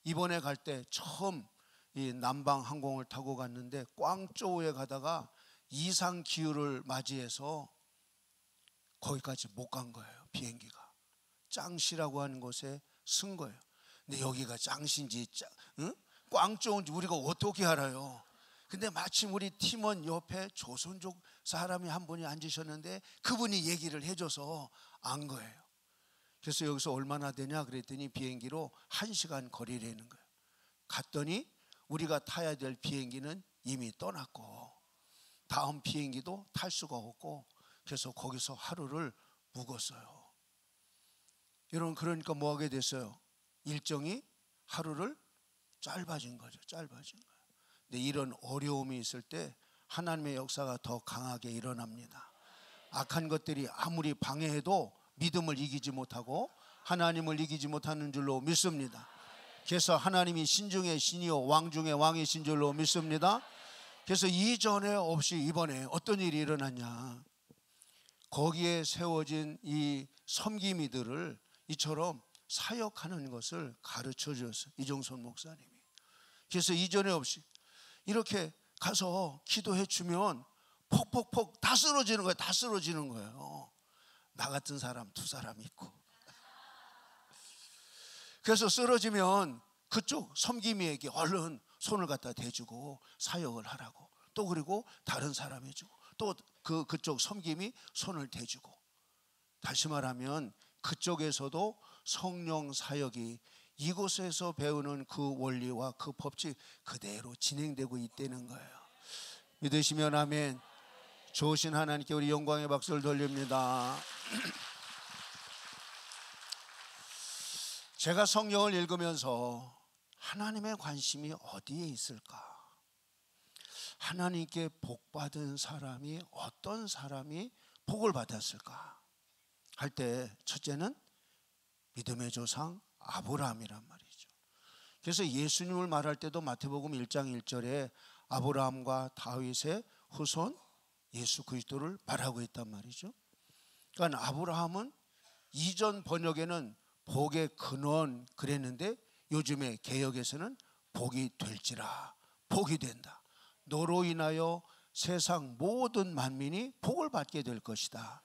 이번에 갈 때 처음 이 남방 항공을 타고 갔는데 꽝쪼우에 가다가 이상 기후를 맞이해서 거기까지 못 간 거예요. 비행기가 짱시라고 하는 곳에 쓴 거예요. 근데 여기가 짱시인지 꽝쪼우인지 우리가 어떻게 알아요? 근데 마침 우리 팀원 옆에 조선족 사람이 한 분이 앉으셨는데 그분이 얘기를 해줘서 안 거예요. 그래서 여기서 얼마나 되냐 그랬더니 비행기로 1시간 거리라는 거예요. 갔더니 우리가 타야 될 비행기는 이미 떠났고 다음 비행기도 탈 수가 없고, 그래서 거기서 하루를 묵었어요. 여러분, 그러니까 뭐 하게 됐어요? 일정이 하루를 짧아진 거죠. 짧아진 거예요. 근데 이런 어려움이 있을 때 하나님의 역사가 더 강하게 일어납니다. 악한 것들이 아무리 방해해도 믿음을 이기지 못하고 하나님을 이기지 못하는 줄로 믿습니다. 그래서 하나님이 신중의 신이요 왕 중의 왕이신 줄로 믿습니다. 그래서 이전에 없이 이번에 어떤 일이 일어났냐, 거기에 세워진 이 섬김이들을 이처럼 사역하는 것을 가르쳐 주었어요. 이종선 목사님이. 그래서 이전에 없이 이렇게 가서 기도해 주면 폭폭폭 다 쓰러지는 거예요. 다 쓰러지는 거예요. 나 같은 사람 2사람 있고. 그래서 쓰러지면 그쪽 섬김이에게 얼른 손을 갖다 대주고 사역을 하라고. 또 그리고 다른 사람 해주고 또 그쪽 섬김이 손을 대주고. 다시 말하면 그쪽에서도 성령 사역이 이곳에서 배우는 그 원리와 그 법칙 그대로 진행되고 있다는 거예요. 믿으시면 아멘. 좋으신 하나님께 우리 영광의 박수를 돌립니다. 제가 성경을 읽으면서 하나님의 관심이 어디에 있을까? 하나님께 복받은 사람이 어떤 사람이 복을 받았을까? 할 때 첫째는 믿음의 조상 아브라함이란 말이죠. 그래서 예수님을 말할 때도 마태복음 1장 1절에 아브라함과 다윗의 후손 예수 그리스도를 말하고 있단 말이죠. 그러니까 아브라함은 이전 번역에는 복의 근원 그랬는데 요즘의 개역에서는 복이 될지라, 복이 된다. 너로 인하여 세상 모든 만민이 복을 받게 될 것이다.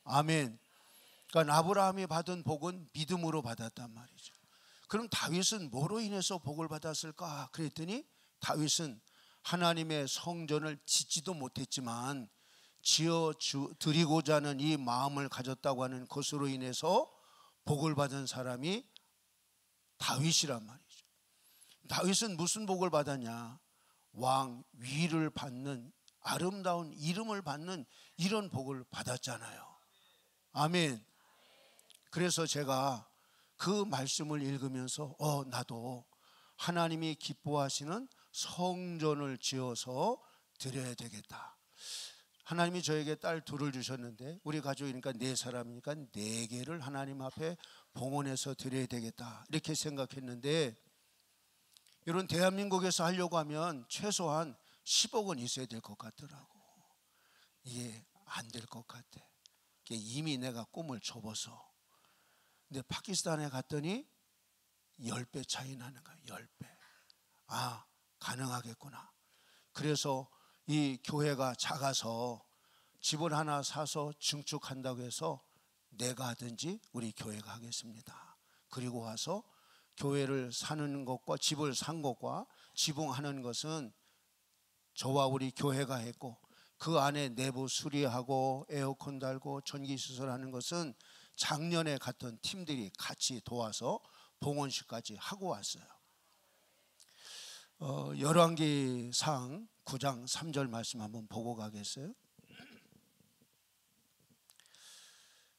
아멘. 그러니까 아브라함이 받은 복은 믿음으로 받았단 말이죠. 그럼 다윗은 뭐로 인해서 복을 받았을까? 그랬더니 다윗은 하나님의 성전을 짓지도 못했지만 지어 드리고자 하는 이 마음을 가졌다고 하는 것으로 인해서 복을 받은 사람이 다윗이란 말이죠. 다윗은 무슨 복을 받았냐? 왕 위를 받는 아름다운 이름을 받는 이런 복을 받았잖아요. 아멘. 그래서 제가 그 말씀을 읽으면서 나도 하나님이 기뻐하시는 성전을 지어서 드려야 되겠다. 하나님이 저에게 딸 2을 주셨는데 우리 가족이니까 4사람이니까 4개를 하나님 앞에 봉헌해서 드려야 되겠다 이렇게 생각했는데, 이런 대한민국에서 하려고 하면 최소한 10억은 있어야 될 것 같더라고. 이게 안 될 것 같아. 이미 내가 꿈을 접어서. 근데 파키스탄에 갔더니 10배 차이 나는 거야. 10배. 아, 가능하겠구나. 그래서 이 교회가 작아서 집을 하나 사서 증축한다고 해서 내가 하든지 우리 교회가 하겠습니다. 그리고 와서 교회를 사는 것과 집을 산 것과 지붕하는 것은 저와 우리 교회가 했고, 그 안에 내부 수리하고 에어컨 달고 전기 시설하는 것은 작년에 갔던 팀들이 같이 도와서 봉헌식까지 하고 왔어요. 열왕기상 9장 3절 말씀 한번 보고 가겠어요?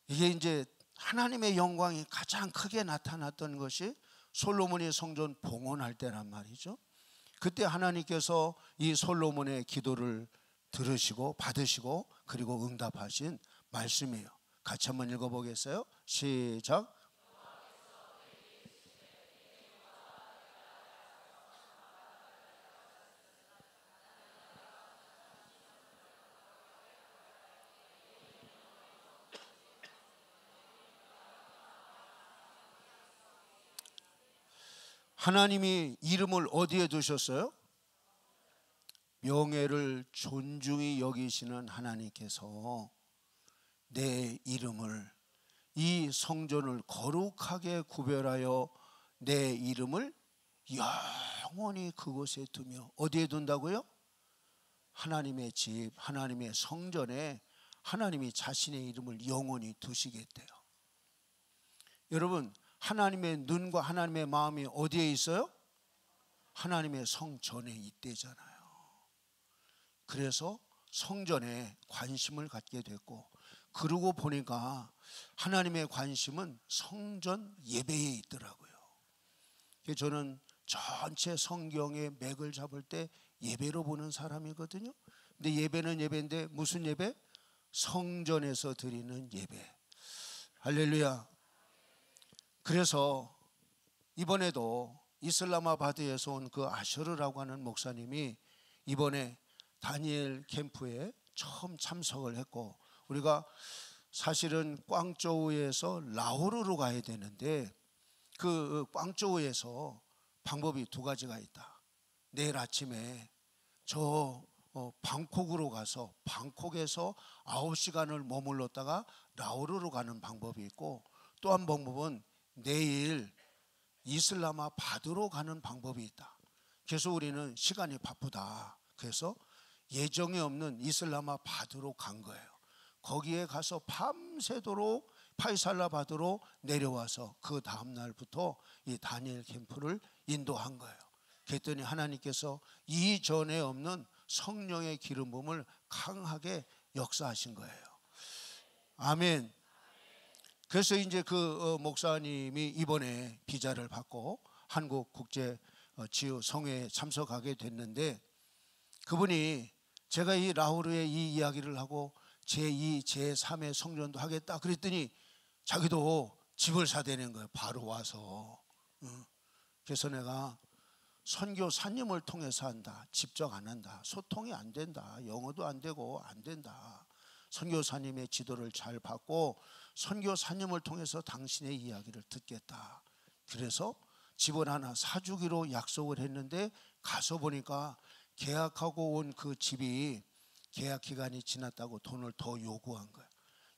이게 이제 하나님의 영광이 가장 크게 나타났던 것이 솔로몬이 성전 봉헌할 때란 말이죠. 그때 하나님께서 이 솔로몬의 기도를 들으시고 받으시고 그리고 응답하신 말씀이에요. 같이 한번 읽어보겠어요? 시작. 하나님이 이름을 어디에 두셨어요? 명예를 존중히 여기시는 하나님께서 내 이름을, 이 성전을 거룩하게 구별하여 내 이름을 영원히 그곳에 두며, 어디에 둔다고요? 하나님의 집, 하나님의 성전에 하나님이 자신의 이름을 영원히 두시겠대요. 여러분, 하나님의 눈과 하나님의 마음이 어디에 있어요? 하나님의 성전에 있대잖아요. 그래서 성전에 관심을 갖게 됐고, 그러고 보니까 하나님의 관심은 성전 예배에 있더라고요. 저는 전체 성경의 맥을 잡을 때 예배로 보는 사람이거든요. 근데 예배는 예배인데 무슨 예배? 성전에서 드리는 예배. 할렐루야. 그래서 이번에도 이슬라마바드에서 온 그 아셔르라고 하는 목사님이 이번에 다니엘 캠프에 처음 참석을 했고, 우리가 사실은 꽝저우에서 라오르로 가야 되는데 그 꽝저우에서 방법이 2가지가 있다. 내일 아침에 저 방콕으로 가서 방콕에서 9시간을 머물렀다가 라오르로 가는 방법이 있고, 또 한 방법은 내일 이슬라마바드로 가는 방법이 있다. 그래서 우리는 시간이 바쁘다. 그래서 예정이 없는 이슬라마바드로 간 거예요. 거기에 가서 밤새도록 파이살라바드로 내려와서 그 다음 날부터 이 다니엘 캠프를 인도한 거예요. 그랬더니 하나님께서 이전에 없는 성령의 기름 부음을 강하게 역사하신 거예요. 아멘. 그래서 이제 그 목사님이 이번에 비자를 받고 한국 국제 지유 성회에 참석하게 됐는데, 그분이 제가 이 라오르의 이 이야기를 하고 제2, 제3의 성전도 하겠다 그랬더니 자기도 집을 사대는 거예요. 바로 와서. 그래서 내가 선교사님을 통해서 한다, 직접 안 한다, 소통이 안 된다, 영어도 안 되고 안 된다. 선교사님의 지도를 잘 받고 선교사님을 통해서 당신의 이야기를 듣겠다. 그래서 집을 하나 사주기로 약속을 했는데, 가서 보니까 계약하고 온 그 집이 계약 기간이 지났다고 돈을 더 요구한 거예요.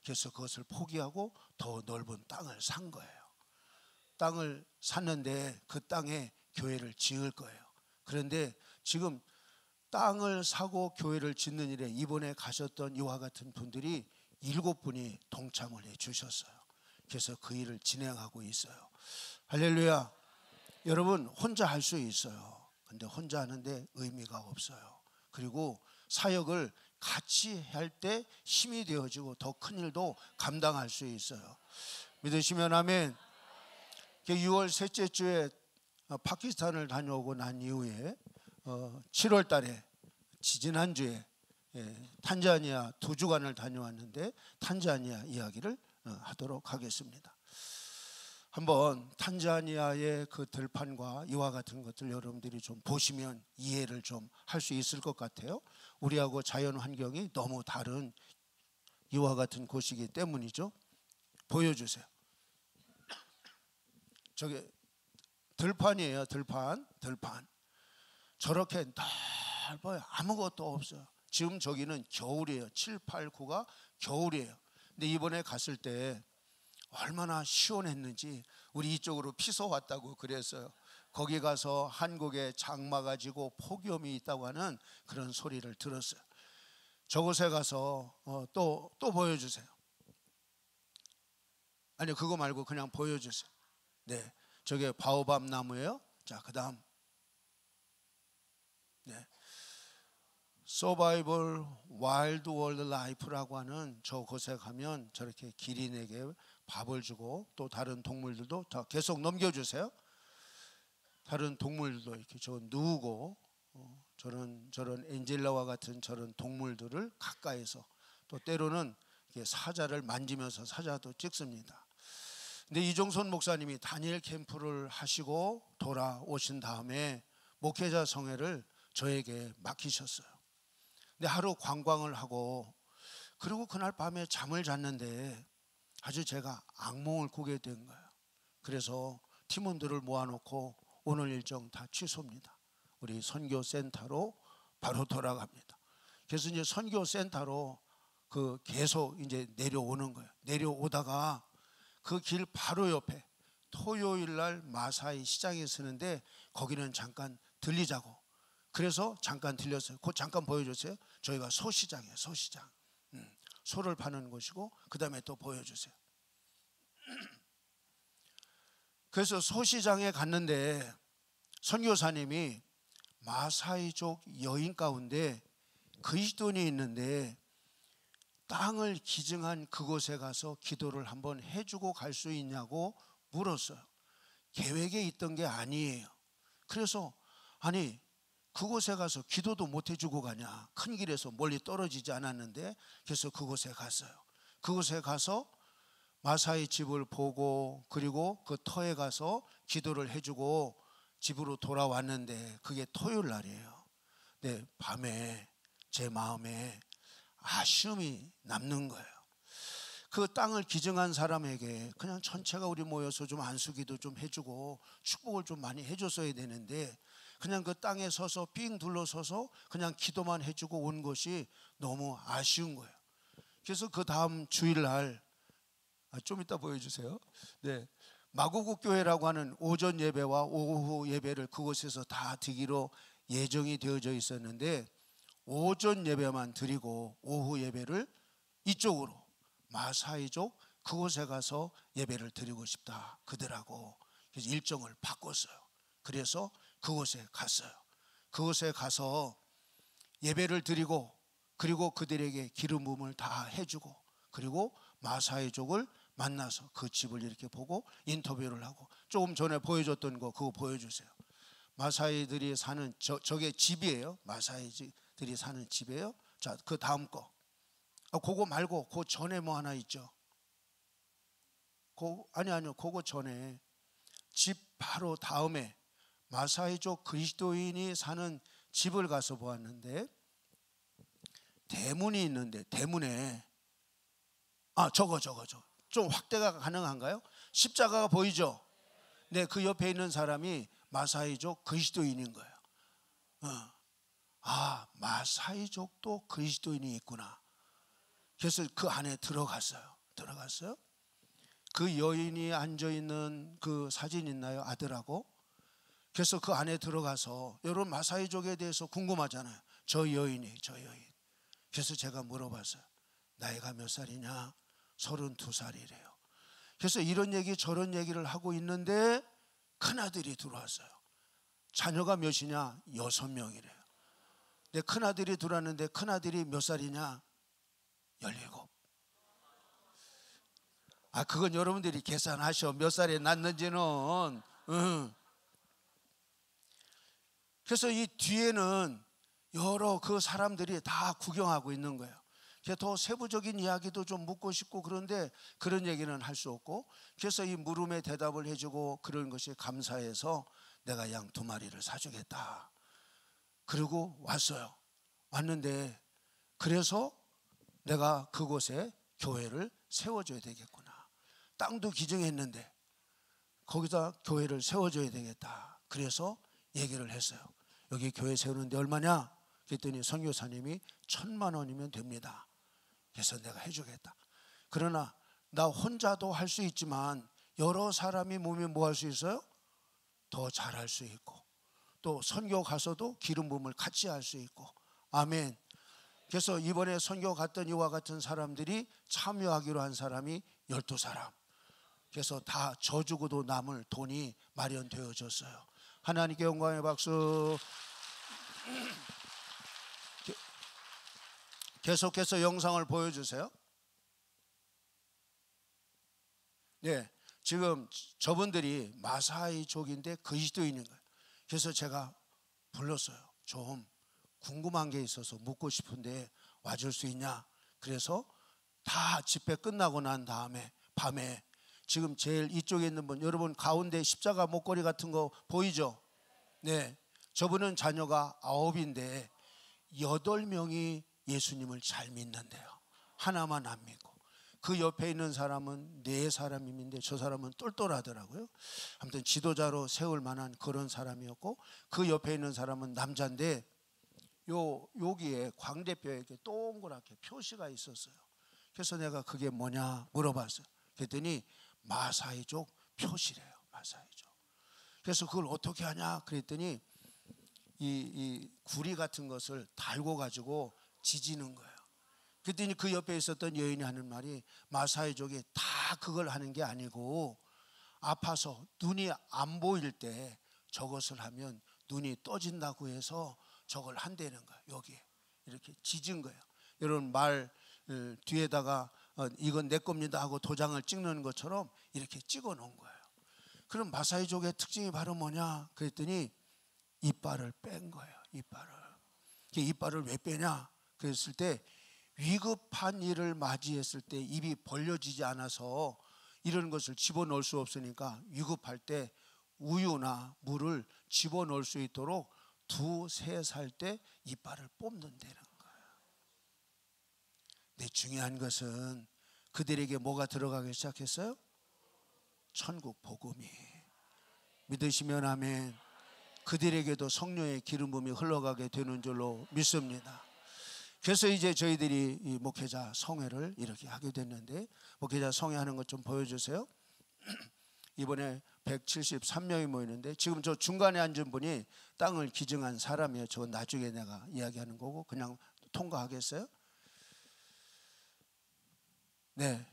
그래서 그것을 포기하고 더 넓은 땅을 산 거예요. 땅을 샀는데 그 땅에 교회를 지을 거예요. 그런데 지금 땅을 사고 교회를 짓는 일에 이번에 가셨던 이와 같은 분들이 7분이 동참을 해 주셨어요. 그래서 그 일을 진행하고 있어요. 할렐루야. 여러분, 혼자 할 수 있어요. 근데 혼자 하는데 의미가 없어요. 그리고 사역을 같이 할 때 힘이 되어지고 더 큰 일도 감당할 수 있어요. 믿으시면 아멘. 6월 셋째 주에 파키스탄을 다녀오고 난 이후에 7월 달에 지지난주에 탄자니아 2주간을 다녀왔는데, 탄자니아 이야기를 하도록 하겠습니다. 한번 탄자니아의 그 들판과 이와 같은 것들 여러분들이 좀 보시면 이해를 좀 할 수 있을 것 같아요. 우리하고 자연 환경이 너무 다른 이와 같은 곳이기 때문이죠. 보여주세요. 저게 들판이에요. 들판. 저렇게 넓어요. 아무것도 없어요. 지금 저기는 겨울이에요. 7, 8, 9가 겨울이에요. 근데 이번에 갔을 때 얼마나 시원했는지 우리 이쪽으로 피서 왔다고 그랬어요. 거기 가서 한국에 장마가 지고 폭염이 있다고 하는 그런 소리를 들었어요. 저곳에 가서 또 보여주세요. 아니, 그거 말고 그냥 보여주세요. 네, 저게 바오밥 나무예요. 자, 그 다음. 네, 서바이벌 와일드 월드 라이프라고 하는 저곳에 가면 저렇게 기린에게 밥을 주고, 또 다른 동물들도 다 계속 넘겨주세요. 다른 동물들도 이렇게 저 누우고 저런 엔젤라와 같은 저런 동물들을 가까이서, 또 때로는 사자를 만지면서 사자도 찍습니다. 근데 이종선 목사님이 다니엘 캠프를 하시고 돌아오신 다음에 목회자 성회를 저에게 맡기셨어요. 근데 하루 관광을 하고, 그리고 그날 밤에 잠을 잤는데 아주 제가 악몽을 꾸게 된 거예요. 그래서 팀원들을 모아놓고 오늘 일정 다 취소입니다. 우리 선교센터로 바로 돌아갑니다. 그래서 이제 선교센터로 계속 이제 내려오는 거예요. 내려오다가 그 길 바로 옆에 토요일 날 마사이 시장에 서는데, 거기는 잠깐 들리자고. 그래서 잠깐 들렸어요. 그 잠깐 보여주세요. 저희가 소시장이에요. 소시장. 소를 파는 곳이고, 그 다음에 또 보여주세요. 그래서 소시장에 갔는데 선교사님이 마사이족 여인 가운데 그리스도인이 있는데 땅을 기증한 그곳에 가서 기도를 한번 해주고 갈 수 있냐고 물었어요. 계획에 있던 게 아니에요. 그래서 아니, 그곳에 가서 기도도 못 해주고 가냐. 큰 길에서 멀리 떨어지지 않았는데. 그래서 그곳에 갔어요. 그곳에 가서 마사이 집을 보고, 그리고 그 터에 가서 기도를 해주고 집으로 돌아왔는데, 그게 토요일 날이에요. 네, 밤에 제 마음에 아쉬움이 남는 거예요. 그 땅을 기증한 사람에게 그냥 전체가 우리 모여서 좀 안수기도 좀 해주고 축복을 좀 많이 해줬어야 되는데, 그냥 그 땅에 서서 삥 둘러서서 그냥 기도만 해주고 온 것이 너무 아쉬운 거예요. 그래서 그 다음 주일날 좀 이따 보여주세요. 네, 마구국 교회라고 하는 오전 예배와 오후 예배를 그곳에서 다 드리기로 예정이 되어져 있었는데 오전 예배만 드리고 오후 예배를 이쪽으로 마사이족 그곳에 가서 예배를 드리고 싶다 그들하고 그래서 일정을 바꿨어요. 그래서 그곳에 갔어요. 그곳에 가서 예배를 드리고 그리고 그들에게 기름 부음을 다 해주고 그리고 마사이족을 만나서 그 집을 이렇게 보고 인터뷰를 하고 조금 전에 보여줬던 거 그거 보여주세요. 마사이들이 사는 저게 집이에요. 마사이들이 사는 집이에요. 자, 그 다음 거 그거 말고 그 전에 뭐 하나 있죠. 아니요 그거 전에 집 바로 다음에 마사이족 그리스도인이 사는 집을 가서 보았는데 대문이 있는데 대문에 저거 좀 확대가 가능한가요? 십자가가 보이죠? 네, 그 옆에 있는 사람이 마사이족 그리스도인인 거예요. 마사이족도 그리스도인이 있구나. 그래서 그 안에 들어갔어요. 그 여인이 앉아있는 그 사진 있나요? 아들하고. 그래서 그 안에 들어가서 여러분 마사이족에 대해서 궁금하잖아요. 저 여인. 그래서 제가 물어봤어요. 나이가 몇 살이냐? 32살이래요. 그래서 이런 얘기 저런 얘기를 하고 있는데 큰아들이 들어왔어요. 자녀가 몇이냐? 6명이래요. 내 큰아들이 들어왔는데 큰아들이 몇 살이냐? 17. 그건 여러분들이 계산하셔. 몇 살에 낳는지는. 그래서 이 뒤에는 여러 그 사람들이 다 구경하고 있는 거예요. 더 세부적인 이야기도 좀 묻고 싶고 그런데 그런 얘기는 할 수 없고 그래서 이 물음에 대답을 해주고 그런 것이 감사해서 내가 양 2마리를 사주겠다. 그리고 왔는데 그래서 내가 그곳에 교회를 세워줘야 되겠구나. 땅도 기증했는데 거기다 교회를 세워줘야 되겠다. 그래서 얘기를 했어요. 여기 교회 세우는데 얼마냐? 그랬더니 선교사님이 1,000만 원이면 됩니다. 그래서 내가 해주겠다. 그러나 나 혼자도 할 수 있지만 여러 사람이 모이면 뭐 할 수 있어요? 더 잘할 수 있고 또 선교 가서도 기름 부음을 같이 할 수 있고. 아멘. 그래서 이번에 선교 갔던 이와 같은 사람들이 참여하기로 한 사람이 12사람. 그래서 다 져주고도 남을 돈이 마련되어졌어요. 하나님께 영광의 박수. 계속해서 영상을 보여주세요. 네, 지금 저분들이 마사이족인데 그리스도인인 거예요. 그래서 제가 불렀어요. 좀 궁금한 게 있어서 묻고 싶은데 와줄 수 있냐? 그래서 다 집회 끝나고 난 다음에 밤에 지금 제일 이쪽에 있는 분, 여러분 가운데 십자가 목걸이 같은 거 보이죠? 네, 저분은 자녀가 9인데 8명이 예수님을 잘 믿는데요. 하나만 안 믿고. 그 옆에 있는 사람은 4사람인데 저 사람은 똘똘하더라고요. 아무튼 지도자로 세울 만한 그런 사람이었고 그 옆에 있는 사람은 남자인데 여기에 광대뼈에 이렇게 동그랗게 표시가 있었어요. 그래서 내가 그게 뭐냐 물어봤어요. 그랬더니 마사이족 표시래요. 마사이족. 그래서 그걸 어떻게 하냐 그랬더니 이 구리 같은 것을 달고 가지고 지지는 거예요. 그랬더니 그 옆에 있었던 여인이 하는 말이 마사이족이 다 그걸 하는 게 아니고 아파서 눈이 안 보일 때 저것을 하면 눈이 떠진다고 해서 저걸 한다는 거예요. 여기에 이렇게 지진 거예요. 여러분 말 뒤에다가 이건 내 겁니다 하고 도장을 찍는 것처럼 이렇게 찍어 놓은 거예요. 그럼 마사이족의 특징이 바로 뭐냐 그랬더니 이빨을 뺀 거예요. 이빨을 왜 빼냐 그랬을 때 위급한 일을 맞이했을 때 입이 벌려지지 않아서 이런 것을 집어넣을 수 없으니까 위급할 때 우유나 물을 집어넣을 수 있도록 2-3살 때 이빨을 뽑는다는 거예요. 근데 중요한 것은 그들에게 뭐가 들어가기 시작했어요? 천국 복음이. 믿으시면 아멘. 그들에게도 성령의 기름 부음이 흘러가게 되는 줄로 믿습니다. 그래서 이제 저희들이 이 목회자 성회를 이렇게 하게 됐는데, 목회자 성회하는 것 좀 보여주세요. 이번에 173명이 모이는데, 지금 저 중간에 앉은 분이 땅을 기증한 사람이에요. 저건 나중에 내가 이야기하는 거고, 그냥 통과하겠어요? 네,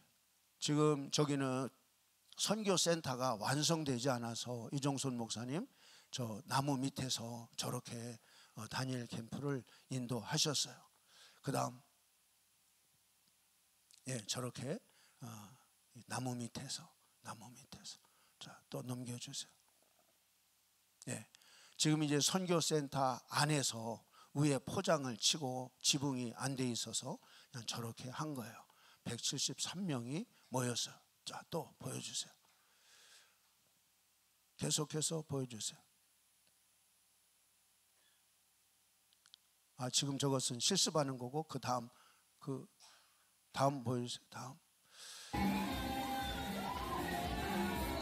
지금 저기는 선교센터가 완성되지 않아서 이종순 목사님 저 나무 밑에서 저렇게 다니엘 캠프를 인도하셨어요. 그 다음 저렇게 나무 밑에서 자, 또 넘겨주세요. 지금 이제 선교센터 안에서 위에 포장을 치고 지붕이 안 돼 있어서 그냥 저렇게 한 거예요. 173명이 모였어요. 자, 또 보여주세요. 계속해서 보여주세요. 지금 저것은 실습하는 거고, 그 다음 보여주세요. 다음.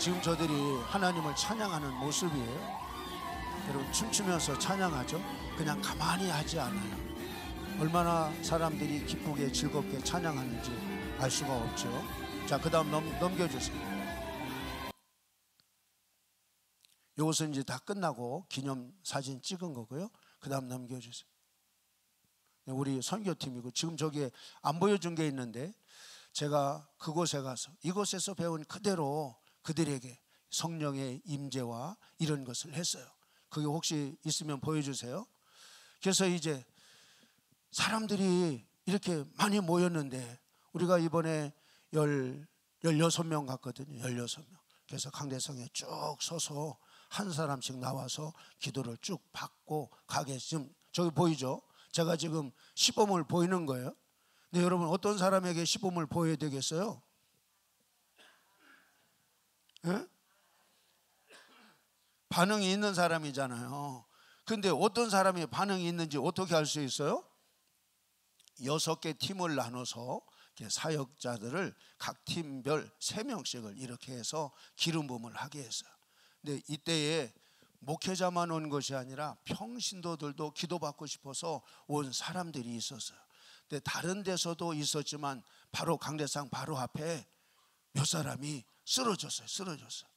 지금 저들이 하나님을 찬양하는 모습이에요. 여러분, 춤추면서 찬양하죠. 그냥 가만히 하지 않아요. 얼마나 사람들이 기쁘게 즐겁게 찬양하는지 알 수가 없죠. 자, 그 다음 넘겨주세요. 이것은 이제 다 끝나고 기념사진 찍은 거고요. 그 다음 넘겨주세요. 우리 선교팀이고, 지금 저기에 안 보여준 게 있는데, 제가 그곳에 가서 이곳에서 배운 그대로 그들에게 성령의 임재와 이런 것을 했어요. 그게 혹시 있으면 보여주세요. 그래서 이제 사람들이 이렇게 많이 모였는데, 우리가 이번에 16명 갔거든요. 16명. 그래서 강대성에 쭉 서서 한 사람씩 나와서 기도를 쭉 받고 가게. 지금 저기 보이죠? 제가 지금 시범을 보이는 거예요. 근데 여러분, 어떤 사람에게 시범을 보여야 되겠어요? 반응이 있는 사람이잖아요. 근데 어떤 사람이 반응이 있는지 어떻게 알 수 있어요? 6개 팀을 나눠서 사역자들을 각 팀별 3명씩을 이렇게 해서 기름 부음을 하게 했어요. 근데 이때에 목회자만 온 것이 아니라 평신도들도 기도받고 싶어서 온 사람들이 있었어요. 근데 다른 데서도 있었지만 바로 강대상 바로 앞에 몇 사람이 쓰러졌어요.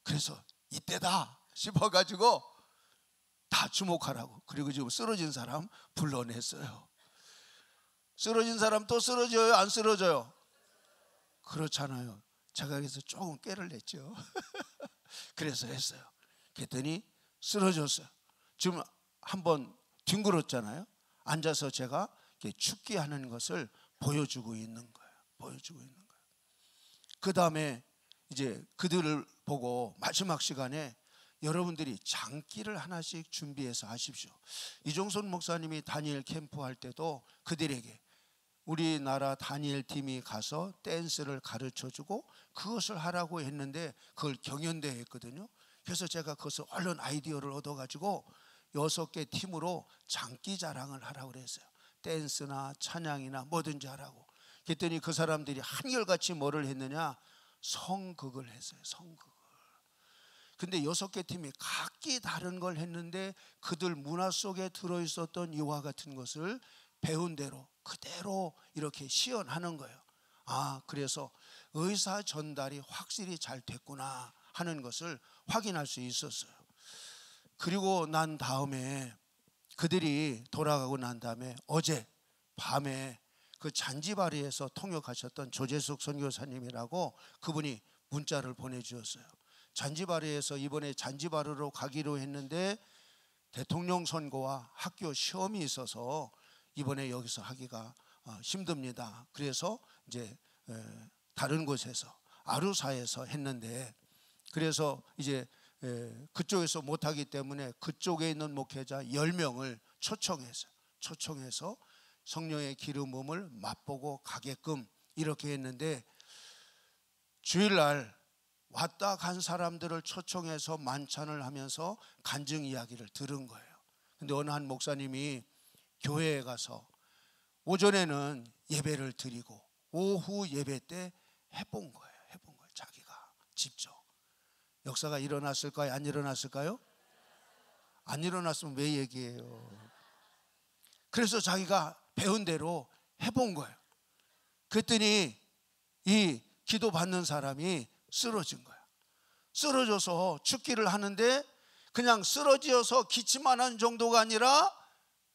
그래서 이때다 싶어가지고 다 주목하라고. 그리고 지금 쓰러진 사람 불러냈어요. 쓰러진 사람 또 쓰러져요? 안 쓰러져요? 그렇잖아요. 제가 그래서 조금 꾀를 냈죠. 그래서 했어요. 그랬더니 쓰러졌어요. 지금 한번 뒹굴었잖아요. 앉아서 제가 축기하는 것을 보여주고 있는 거예요. 그 다음에 이제 그들을 보고 마지막 시간에 여러분들이 장기를 하나씩 준비해서 하십시오. 이종선 목사님이 다니엘 캠프 할 때도 그들에게 우리나라 다니엘 팀이 가서 댄스를 가르쳐주고 그것을 하라고 했는데 그걸 경연대회 했거든요. 그래서 제가 그것을 얼른 아이디어를 얻어가지고 6개 팀으로 장기 자랑을 하라고 그랬어요. 댄스나 찬양이나 뭐든지 하라고. 그랬더니 그 사람들이 한결같이 뭐를 했느냐? 성극을 했어요. 성극을. 근데 6개 팀이 각기 다른 걸 했는데 그들 문화 속에 들어있었던 이와 같은 것을 배운 대로 그대로 이렇게 시연하는 거예요. 그래서 의사 전달이 확실히 잘 됐구나 하는 것을 확인할 수 있었어요. 그리고 난 다음에 그들이 돌아가고 난 다음에 어제 밤에 그 잔지바르에서 통역하셨던 조재숙 선교사님이라고 그분이 문자를 보내주셨어요. 잔지바르에서 이번에 잔지바르로 가기로 했는데 대통령 선거와 학교 시험이 있어서 이번에 여기서 하기가 힘듭니다. 그래서 이제 다른 곳에서 아루사에서 했는데, 그래서 이제 그쪽에서 못하기 때문에 그쪽에 있는 목회자 10명을 초청해서 성령의 기름 부음을 맛보고 가게끔 이렇게 했는데, 주일날 왔다 간 사람들을 초청해서 만찬을 하면서 간증 이야기를 들은 거예요. 근데 어느 한 목사님이 교회에 가서 오전에는 예배를 드리고 오후 예배 때 해본 거예요. 자기가 직접. 역사가 일어났을까요? 안 일어났을까요? 안 일어났으면 왜 얘기해요? 그래서 자기가 배운 대로 해본 거예요. 그랬더니 이 기도 받는 사람이 쓰러진 거야. 쓰러져서 죽기를 하는데 그냥 쓰러져서 기침만 한 정도가 아니라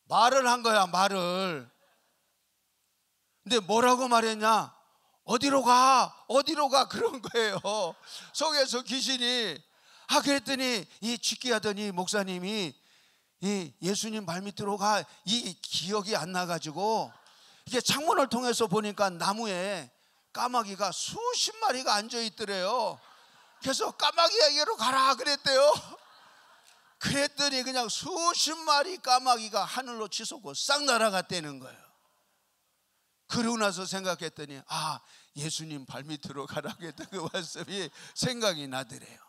말을 한 거야, 말을. 근데 뭐라고 말했냐? 어디로 가? 어디로 가? 그런 거예요. 속에서 귀신이. 그랬더니 이 죽기 하더니 목사님이 이 예수님 발밑으로 가, 이 기억이 안 나가지고 이게 창문을 통해서 보니까 나무에 까마귀가 수십 마리가 앉아 있더래요. 그래서 까마귀에게로 가라 그랬대요. 그랬더니 그냥 수십 마리 까마귀가 하늘로 치솟고 싹 날아갔다는 거예요. 그러고 나서 생각했더니 예수님 발밑으로 가라고 했던 그 말씀이 생각이 나더래요.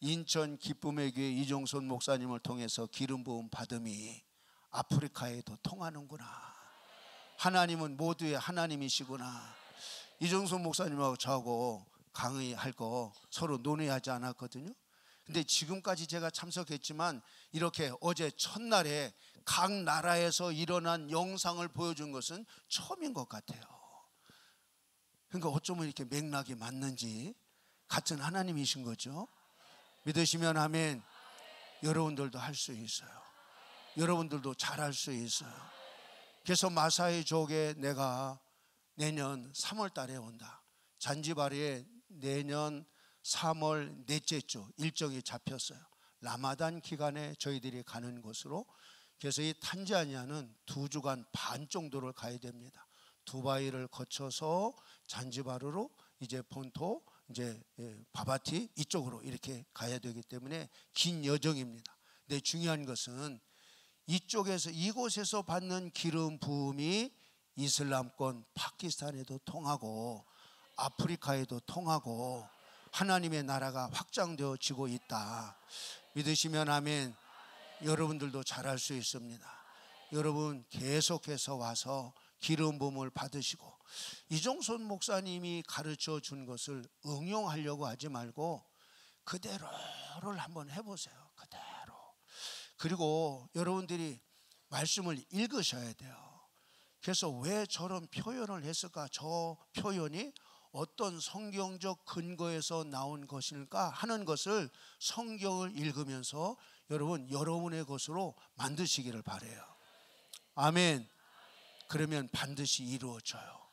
인천 기쁨의 교회 이종손 목사님을 통해서 기름 부음 받음이 아프리카에도 통하는구나. 하나님은 모두의 하나님이시구나. 이종손 목사님하고 저하고 강의할 거 서로 논의하지 않았거든요. 근데 지금까지 제가 참석했지만 이렇게 어제 첫날에 각 나라에서 일어난 영상을 보여준 것은 처음인 것 같아요. 그러니까 어쩌면 이렇게 맥락이 맞는지, 같은 하나님이신 거죠. 믿으시면 아멘. 여러분들도 할 수 있어요. 여러분들도 잘할 수 있어요. 그래서 마사이족에 내가 내년 3월 달에 온다. 잔지바르에 내년 3월 넷째 주 일정이 잡혔어요. 라마단 기간에 저희들이 가는 곳으로. 그래서 이 탄자니아는 2주간 반 정도를 가야 됩니다. 두바이를 거쳐서 잔지바르로 이제 본토, 이제 바바티 이쪽으로 이렇게 가야 되기 때문에 긴 여정입니다. 근데 중요한 것은 이쪽에서, 이곳에서 받는 기름 부음이 이슬람권 파키스탄에도 통하고 아프리카에도 통하고 하나님의 나라가 확장되어지고 있다. 믿으시면 아멘. 여러분들도 잘할 수 있습니다. 여러분 계속해서 와서 기름 부음을 받으시고, 이종손 목사님이 가르쳐 준 것을 응용하려고 하지 말고 그대로를 한번 해보세요. 그대로. 그리고 여러분들이 말씀을 읽으셔야 돼요. 그래서 왜 저런 표현을 했을까? 저 표현이 어떤 성경적 근거에서 나온 것일까 하는 것을 성경을 읽으면서 여러분의 것으로 만드시기를 바라요. 아멘. 그러면 반드시 이루어져요.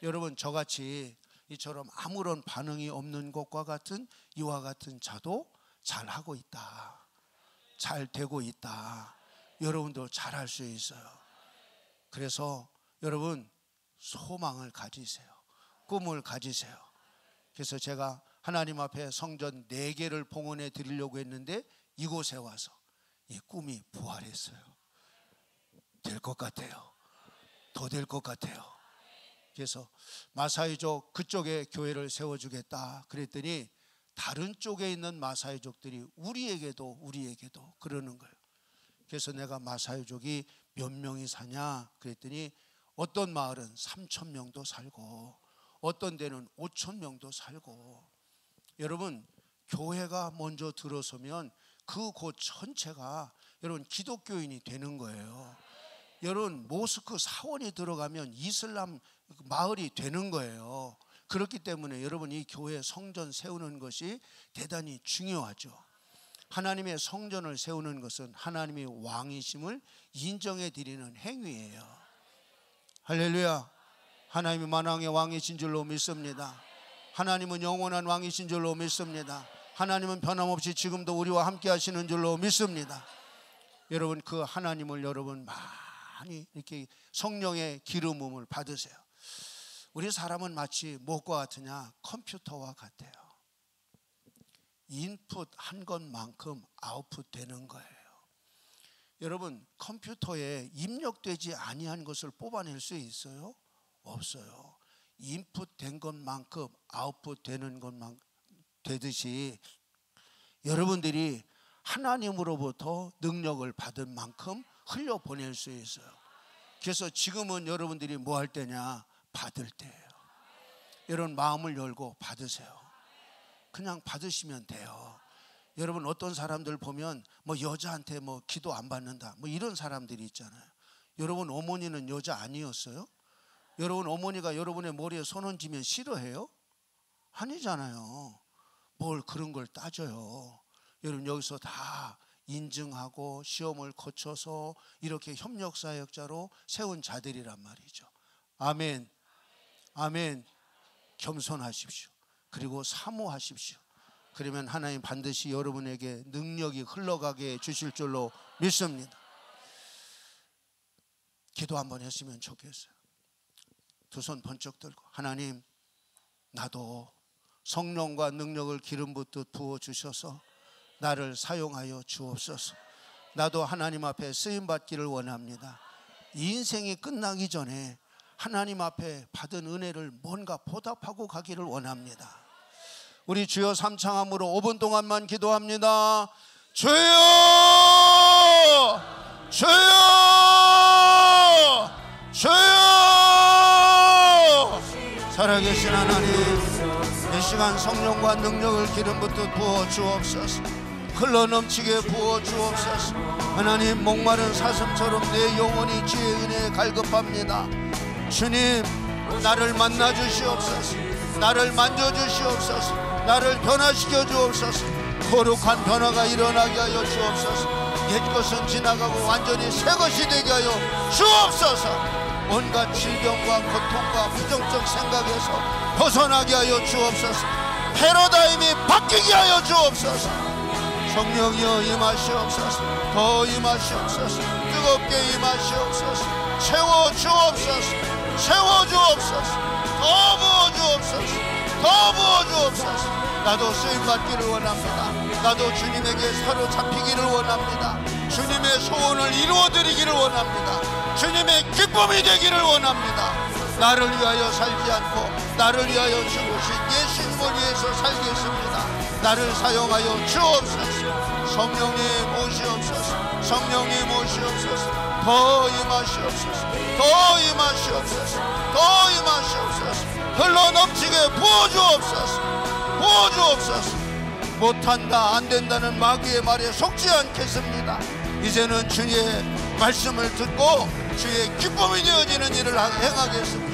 여러분, 저같이 이처럼 아무런 반응이 없는 것과 같은 이와 같은 자도 잘하고 있다, 잘 되고 있다. 여러분도 잘할 수 있어요. 그래서 여러분 소망을 가지세요. 꿈을 가지세요. 그래서 제가 하나님 앞에 성전 4개를 봉헌해 드리려고 했는데 이곳에 와서 이 꿈이 부활했어요. 될 것 같아요. 더 될 것 같아요. 그래서 마사이족 그쪽에 교회를 세워주겠다 그랬더니 다른 쪽에 있는 마사이족들이 우리에게도 그러는 거예요. 그래서 내가 마사이족이 몇 명이 사냐 그랬더니 어떤 마을은 3,000명도 살고 어떤 데는 5,000명도 살고. 여러분, 교회가 먼저 들어서면 그 곳 전체가 여러분 기독교인이 되는 거예요. 여러분, 모스크 사원이 들어가면 이슬람 마을이 되는 거예요. 그렇기 때문에 여러분 이 교회 성전 세우는 것이 대단히 중요하죠. 하나님의 성전을 세우는 것은 하나님의 왕이심을 인정해 드리는 행위예요. 할렐루야. 하나님이 만왕의 왕이신 줄로 믿습니다. 하나님은 영원한 왕이신 줄로 믿습니다. 하나님은 변함없이 지금도 우리와 함께 하시는 줄로 믿습니다. 여러분, 그 하나님을 여러분 많이 이렇게 성령의 기름 부음을 받으세요. 우리 사람은 마치 무엇과 같으냐? 컴퓨터와 같아요. 인풋 한 것만큼 아웃풋 되는 거예요. 여러분, 컴퓨터에 입력되지 아니한 것을 뽑아낼 수 있어요? 없어요. 인풋된 것만큼 아웃풋 되는 것만 되듯이 여러분들이 하나님으로부터 능력을 받은 만큼 흘려보낼 수 있어요. 그래서 지금은 여러분들이 뭐 할 때냐? 받을 때예요. 여러분 마음을 열고 받으세요. 그냥 받으시면 돼요. 여러분 어떤 사람들 보면 뭐 여자한테 뭐 기도 안 받는다 뭐 이런 사람들이 있잖아요. 여러분 어머니는 여자 아니었어요? 여러분 어머니가 여러분의 머리에 손 얹으면 싫어해요? 아니잖아요. 뭘 그런 걸 따져요. 여러분 여기서 다 인증하고 시험을 거쳐서 이렇게 협력사역자로 세운 자들이란 말이죠. 아멘. 아멘. 겸손하십시오. 그리고 사모하십시오. 그러면 하나님 반드시 여러분에게 능력이 흘러가게 해주실 줄로 믿습니다. 기도 한번 했으면 좋겠어요. 두 손 번쩍 들고, 하나님, 나도 성령과 능력을 기름 붓듯 부어주셔서 나를 사용하여 주옵소서. 나도 하나님 앞에 쓰임받기를 원합니다. 이 인생이 끝나기 전에 하나님 앞에 받은 은혜를 뭔가 보답하고 가기를 원합니다. 우리 주여 삼창함으로 5분 동안만 기도합니다. 주여! 주여! 주여! 살아계신 하나님, 이 시간 성령과 능력을 기름 붓듯 부어 주옵소서. 흘러넘치게 부어 주옵소서. 하나님, 목마른 사슴처럼 내 영혼이 주의 은혜에 갈급합니다. 주님, 나를 만나 주시옵소서. 나를 만져 주시옵소서. 나를 변화시켜 주옵소서. 거룩한 변화가 일어나게 하여 주옵소서. 옛 것은 지나가고 완전히 새 것이 되게 하여 주옵소서. 온갖 질병과 고통과 부정적 생각에서 벗어나게 하여 주옵소서. 패러다임이 바뀌게 하여 주옵소서. 성령이여 임하시옵소서. 더 임하시옵소서. 뜨겁게 임하시옵소서. 채워 주옵소서. 채워 주옵소서. 더 부어 주옵소서. 더 부어 주옵소서. 나도 쓰임받기를 원합니다. 나도 주님에게 사로잡히기를 원합니다. 주님의 소원을 이루어드리기를 원합니다. 주님의 기쁨이 되기를 원합니다. 나를 위하여 살지 않고 나를 위하여 죽으신 예수님을 위해서 살겠습니다. 나를 사용하여 주옵소서. 성령님 오시옵소서. 성령님 오시옵소서. 더 임하시옵소서. 더 임하시옵소서. 더 임하시옵소서. 흘러넘치게 부어주옵소서. 부어주옵소서. 못한다 안된다는 마귀의 말에 속지 않겠습니다. 이제는 주의 말씀을 듣고 주의 기쁨이 되어지는 일을 행하겠습니다.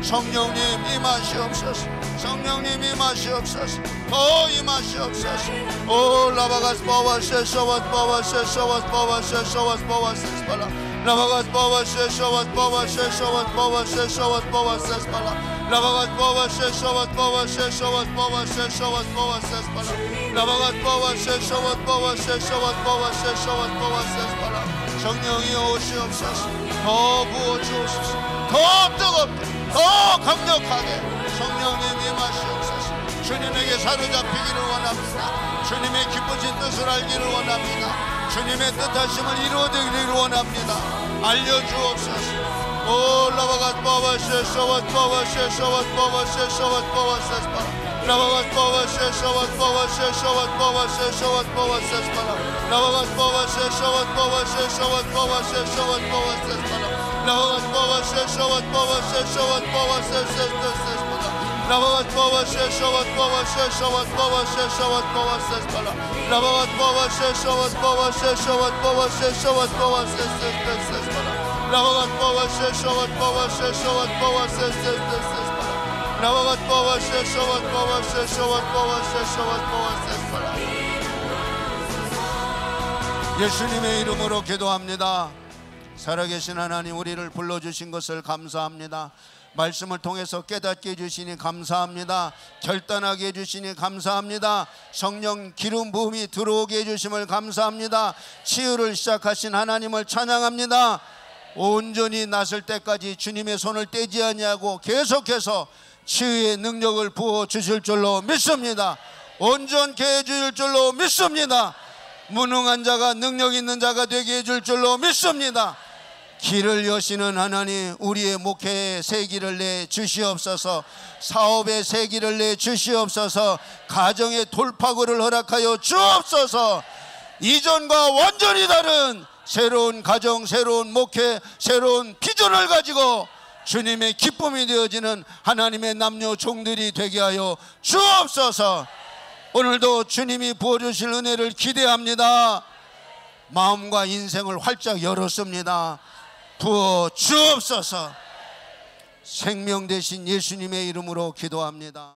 성령님 임하시옵소서. 성령님 임하시옵소서. 더 임하시옵소서. 오 라바가스 바와세서와스 바와세서와스 바와세서와스 바와세스 발라 라바가스 바와세서와스 바와세서와스 바와세서와스 바와세스 발라 라바가스 바와세서와스 바와세서와스 바와세서와스 바와세스 발라 라바가스 바와세서와스 바와세서와스 바와세서와스 바와세스 발라 성령이 오시옵소서. 더 부어주옵소서. 더 뜨겁게 더 강력하게 성령님 임하시옵소서. 주님에게 사로잡히기를 원합니다. 주님의 기쁘신 뜻을 알기를 원합니다. 주님의 뜻하심을 이루어드리기를 원합니다. 알려주옵소서. 오 라바가스 바와세서와스 바와세서와스 바와세서와스 바와세스 바라 라바가스 바와세서와스 바와세서와스 바와세서와스 바와세스 바라 라바가스 바와세서와스 바와세서와스 바와세서와스 바와세스 바라 라바가스 바와세서와스 바와세서와스 바와세서와스 바라 라바가스 바와세서와스 바와세서와스 바와세서와스 바와세스 바라 라바가스 바와세서와스 바와세서와스 바와세서와스 바와세스 바라 라바가스 바와세서와스 바와세서와스 바와세서와스 라바가스 바와세서와스 바와세서와스 바와세서와스 바와세스 바라. 예수님의 이름으로 기도합니다. 살아계신 하나님, 우리를 불러주신 것을 감사합니다. 말씀을 통해서 깨닫게 해주시니 감사합니다. 결단하게 해주시니 감사합니다. 성령 기름 부음이 들어오게 해주심을 감사합니다. 치유를 시작하신 하나님을 찬양합니다. 온전히 나설 때까지 주님의 손을 떼지 아니하고 계속해서 치유의 능력을 부어 주실 줄로 믿습니다. 온전케 해주실 줄로 믿습니다. 무능한 자가 능력 있는 자가 되게 해줄 줄로 믿습니다. 길을 여시는 하나님, 우리의 목회에 새 길을 내 주시옵소서. 사업에 새 길을 내 주시옵소서. 가정의 돌파구를 허락하여 주옵소서. 이전과 완전히 다른 새로운 가정, 새로운 목회, 새로운 비전을 가지고 주님의 기쁨이 되어지는 하나님의 남녀 종들이 되게 하여 주옵소서. 오늘도 주님이 부어주실 은혜를 기대합니다. 마음과 인생을 활짝 열었습니다. 부어 주옵소서. 생명 되신 예수님의 이름으로 기도합니다.